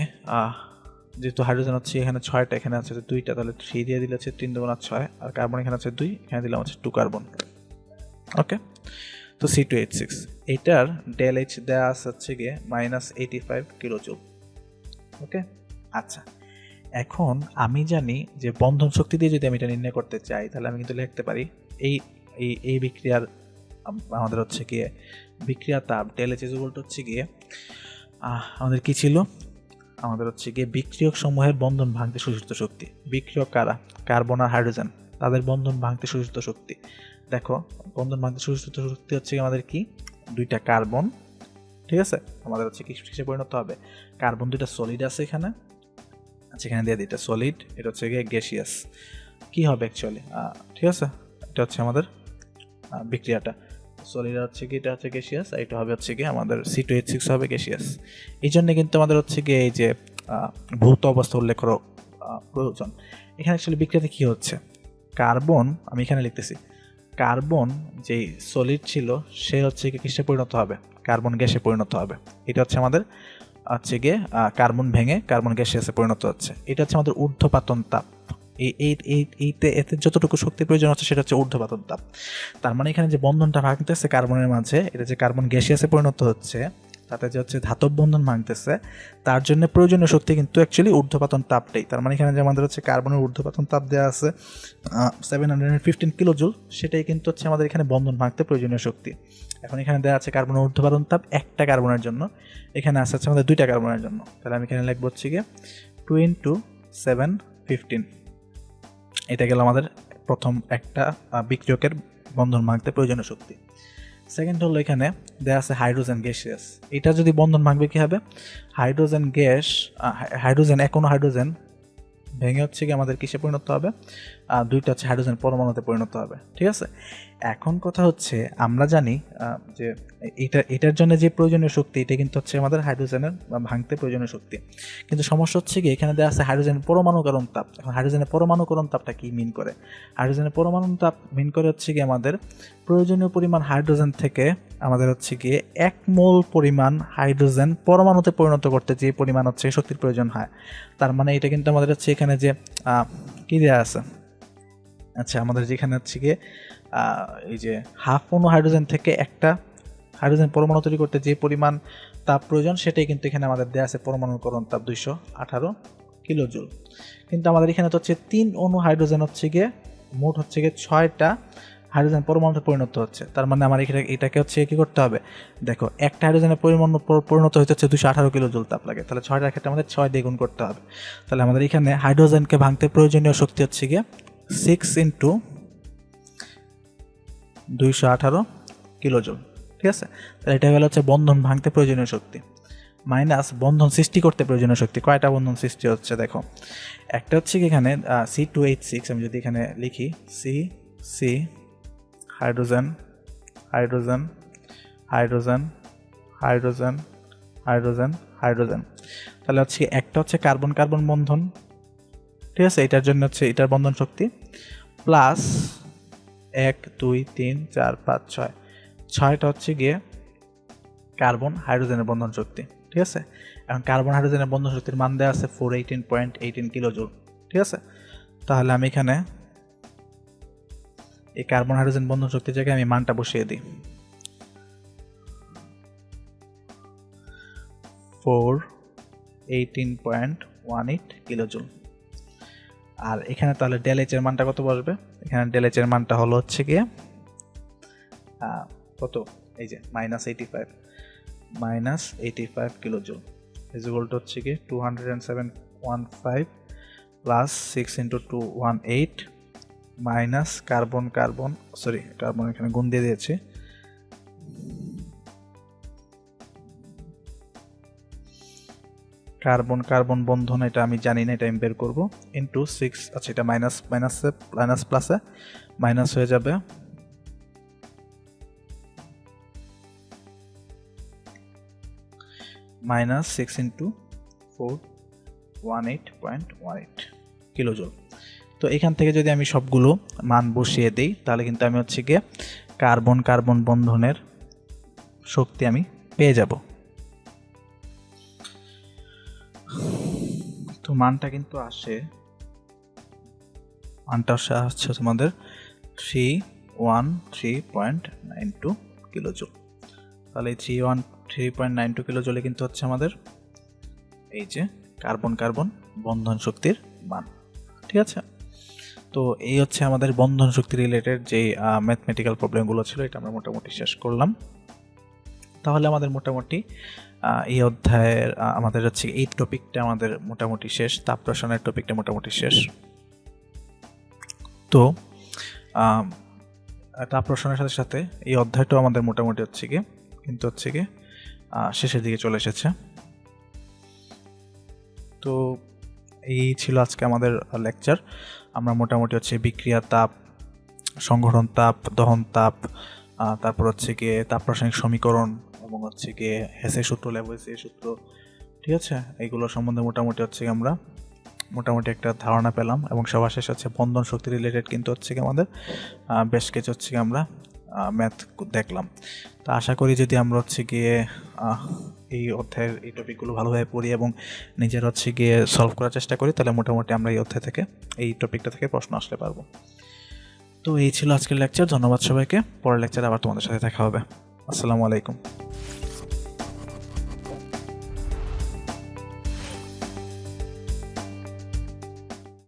যেহেতু হাইড্রোজেন হচ্ছে এখানে 6টা, এখানে আছে 2টা, তাহলে 3 দিয়ে দিলে হচ্ছে 3 2 6, আর কার্বন এখানে আছে 2, এখানে দিলাম হচ্ছে 2 কার্বন। ওকে, তো C2H6 এটার ডেল এইচ দেওয়া আছে হচ্ছে গিয়ে -85 কিলোজুল। ওকে, আচ্ছা, এখন আমি জানি যে বন্ধন শক্তি দিয়ে যদি আমি এটা নির্ণয় করতে চাই, তাহলে আমি কিন্তু লিখতে পারি এই বিক্রিয়ার আমাদের হচ্ছে গিয়ে বিক্রিয়া তাপ ডেল এইচ হচ্ছে গিয়ে আমাদের কি ছিল, আমাদের হচ্ছে গিয়ে বিক্রিয়ক সমূহের বন্ধন ভাঙতে শোষিত শক্তি। বিক্রিয়ক কারা, কার্বন আর হাইড্রোজেন, তাদের বন্ধন ভাঙতে শোষিত শক্তি। দেখো, বন্ধন ভাঙতে শোষিত শক্তি হচ্ছে আমাদের কি 2টা কার্বন। ঠিক আছে, আমাদের হচ্ছে কি কিসে পরিণত হবে, কার্বন 2টা সলিড আছে এখানে, আচ্ছা এখানে দিয়ে দিই এটা সলিড, এটা হচ্ছে গিয়ে গ্যাসিয়াস। কি হবে অ্যাকচুয়ালি, ঠিক আছে, এটা হচ্ছে আমাদের বিক্রিয়াটা সলিড হচ্ছে কি, এটা হচ্ছে গ্যাসিয়াস, আর এটা হবে হচ্ছে কি আমাদের C2H6 হবে গ্যাসিয়াস। এই জন্য কিন্তু আমাদের হচ্ছে গিয়ে এই যে ভৌত অবস্থা উল্লেখ করা প্রয়োজন। এখানে অ্যাকচুয়ালি বিক্রিয়াতে কি হচ্ছে, কার্বন, আমি এখানে লিখতেছি কার্বন যেই সলিড ছিল সে হচ্ছে কি কিসে পরিণত হবে, কার্বন গ্যাসে পরিণত হবে। এটা হচ্ছে আমাদের হচ্ছে গিয়ে কার্বন ভেঙে কার্বন গ্যাসে পরিণত হচ্ছে। এটা হচ্ছে আমাদের ঊর্ধ্বপাতন তাপ। এতে যতটুকু শক্তি প্রয়োজন হচ্ছে সেটা হচ্ছে ঊর্ধ্বপাতন তাপ। তার মানে এখানে যে বন্ধনটা ভাঙতেছে কার্বনের মাঝে, এটা যে কার্বন গ্যাসিয়াসে পরিণত হচ্ছে, তাতে যে হচ্ছে ধাতব বন্ধন ভাঙতেছে, তার জন্য প্রয়োজনীয় শক্তি কিন্তু অ্যাকচুয়ালি ঊর্ধ্বপাতন তাপটাই। তার মানে এখানে যে আমাদের হচ্ছে কার্বনের ঊর্ধ্বপাতন তাপ দেওয়া আছে 715 কিলোজুল, সেটাই কিন্তু হচ্ছে আমাদের এখানে বন্ধন ভাঙতে প্রয়োজনীয় শক্তি। এখন এখানে দেওয়া আছে কার্বনের ঊর্ধ্বপাতন তাপ একটা কার্বনের জন্য, এখানে আসছে আমাদের 2টা কার্বনের জন্য। তাহলে আমি এখানে লিখব হচ্ছে গিয়ে 2 × 715। এটা গেল আমাদের প্রথম একটা বিক্রিয়কের বন্ধন ভাঙতে প্রয়োজনীয় শক্তি। সেকেন্ড হলো এখানে দেওয়া আছে হাইড্রোজেন গ্যাসিয়াস। এটা যদি বন্ধন ভাঙবে কি হবে, হাইড্রোজেন গ্যাস, হাইড্রোজেন এখনো হাইড্রোজেন ভেঙে হচ্ছে কি আমাদের কিসে পরিণত হবে, 2টা হচ্ছে হাইড্রোজেন পরমাণুতে পরিণত হবে। ঠিক আছে, এখন কথা হচ্ছে আমরা জানি যে এটার জন্য যে প্রয়োজনীয় শক্তি, এটা কিন্তু হচ্ছে আমাদের হাইড্রোজেনের ভাঙতে প্রয়োজনীয় শক্তি। কিন্তু সমস্যা হচ্ছে কি, এখানে দেওয়া আছে হাইড্রোজেনের পরমাণুকরণ তাপ। এখন হাইড্রোজেনের পরমাণুকরণ তাপটা কি মিন করে, হাইড্রোজেনের পরমাণু তাপ মিন করে হচ্ছে কি আমাদের প্রয়োজনীয় পরিমাণ হাইড্রোজেন থেকে আমাদের হচ্ছে গিয়ে 1 মোল পরিমাণ হাইড্রোজেন পরমাণুতে পরিণত করতে যে পরিমাণ হচ্ছে শক্তির প্রয়োজন হয়। তার মানে এটা কিন্তু আমাদের হচ্ছে এখানে যে কি দেওয়া আছে, আচ্ছা আমাদের যেখানে হচ্ছে গিয়ে এই যে হাফ অণু হাইড্রোজেন থেকে একটা হাইড্রোজেন পরমাণু তৈরি করতে যে পরিমাণ তাপ প্রয়োজন, সেটাই কিন্তু এখানে আমাদের দেওয়া আছে পরমাণুকরণ তাপ 218 কিলোজুল। কিন্তু আমাদের এখানে তো হচ্ছে 3 অণু হাইড্রোজেন হচ্ছে গিয়ে মোট হচ্ছে গিয়ে 6টা হাইড্রোজেন পরমাণুতে পরিণত হচ্ছে। তার মানে আমার এটাকে হচ্ছে কি করতে হবে, দেখো একটা হাইড্রোজেনের পরিণত হতে হচ্ছে 218 কিলোজুল তাপ লাগে, তাহলে 6টার ক্ষেত্রে আমাদের 6 দিয়ে গুণ করতে হবে। তাহলে আমাদের এখানে হাইড্রোজেনকে ভাঙতে প্রয়োজনীয় শক্তি হচ্ছে গিয়ে 6 × 218 কিলোজুল। ঠিক আছে, তাহলে এটা গেল হচ্ছে বন্ধন ভাঙতে প্রয়োজনীয় শক্তি, মাইনাস বন্ধন সৃষ্টি করতে প্রয়োজনীয় শক্তি। কয়টা বন্ধন সৃষ্টি হচ্ছে দেখো, একটা হচ্ছে কি এখানে C2H6, আমি যদি এখানে লিখি C hydrogen hydrogen hydrogen hydrogen hydrogen hydrogen, তাহলে হচ্ছে একটা হচ্ছে কার্বন কার্বন বন্ধন। ঠিক আছে, এটার জন্য হচ্ছে এটার বন্ধন শক্তি প্লাস 1 2 3 4 5 6, 6টা হচ্ছে গিয়ে কার্বন হাইড্রোজেনের বন্ধন শক্তি। ঠিক আছে, এখন কার্বন হাইড্রোজেনের বন্ধন শক্তির মান দেওয়া আছে 418.18 কিলোজুল। ঠিক আছে, তাহলে আমি এখানে এই কার্বন হাইড্রোজেন বন্ধন শক্তির জায়গায় আমি মানটা বসিয়ে দিই 418.18 কিলোজুল। আর এখানে তাহলে ডেল এইচ এর মানটা কত বসবে, এখানে ডেল এইচ এর মানটা হলো হচ্ছে গিয়ে কত, এই যে -85 কিলোজুল ইজ ইকুয়াল টু হচ্ছে কি 207.15 প্লাস 6 × 218 মাইনাস কার্বন কার্বন এখানে গুণ দিয়ে দিয়েছি কার্বন কার্বন বন্ধন এটা আমি জানি না, এটা আমি বের করবো। ইন্টু 6, আচ্ছা এটা মাইনাস প্লাসে মাইনাস হয়ে যাবে, মাইনাস 6 ইন্টু 4 18.18 কিলোজুল। তো এখান থেকে যদি আমি সবগুলো মান বসিয়ে দিই তাহলে কিন্তু আমি হচ্ছে গিয়ে কার্বন কার্বন বন্ধনের শক্তি আমি পেয়ে যাব। তো মানটা কিন্তু আসে, মানটা আসছে তোমাদের 313.92 কিলোজুল। তাহলে এই 313.92 কিলোজুলে কিন্তু হচ্ছে আমাদের এই যে কার্বন কার্বন বন্ধন শক্তির মান। ঠিক আছে, তো এই হচ্ছে আমাদের বন্ধন শক্তি রিলেটেড যে ম্যাথমেটিক্যাল প্রবলেমগুলো ছিল, এটা আমরা মোটামুটি শেষ করলাম। তাহলে আমাদের মোটামুটি এই অধ্যায়ের আমাদের হচ্ছে এই টপিকটা আমাদের মোটামুটি শেষ, তাপ রসায়নের টপিকটা মোটামুটি শেষ। তো তাপ রসায়নের সাথে সাথে এই অধ্যায়টাও আমাদের মোটামুটি হচ্ছে গিয়ে কিন্তু হচ্ছে গিয়ে শেষের দিকে চলে এসেছে। তো এই ছিল আজকে আমাদের লেকচার। আমরা মোটামুটি হচ্ছে বিক্রিয়া তাপ, সংঘটন তাপ, দহন তাপ, তারপর হচ্ছে গিয়ে তাপ রাসায়নিক সমীকরণ এবং হচ্ছে গিয়ে হেসের সূত্র, ল্যাভোইসের সূত্র, ঠিক আছে, এইগুলো সম্বন্ধে মোটামুটি হচ্ছে আমরা মোটামুটি একটা ধারণা পেলাম। এবং সবার শেষ হচ্ছে বন্ধন শক্তি রিলেটেড কিন্তু হচ্ছে কি আমাদের বেশ কিছু হচ্ছে কি আমরা ম্যাথ দেখলাম। তো আশা করি যদি আমরা হচ্ছে গিয়ে এই অধ্যায়ের এই টপিকগুলো ভালোভাবে পড়ি এবং নিজের হচ্ছে গিয়ে সলভ করার চেষ্টা করি, তাহলে মোটামুটি আমরা এই অধ্যায় থেকে এই টপিকটা থেকে প্রশ্ন আসতে পারবো। তো এই ছিল আজকের লেকচার। ধন্যবাদ সবাইকে। পরের লেকচারে আবার তোমাদের সাথে দেখা হবে। আসসালামু আলাইকুম।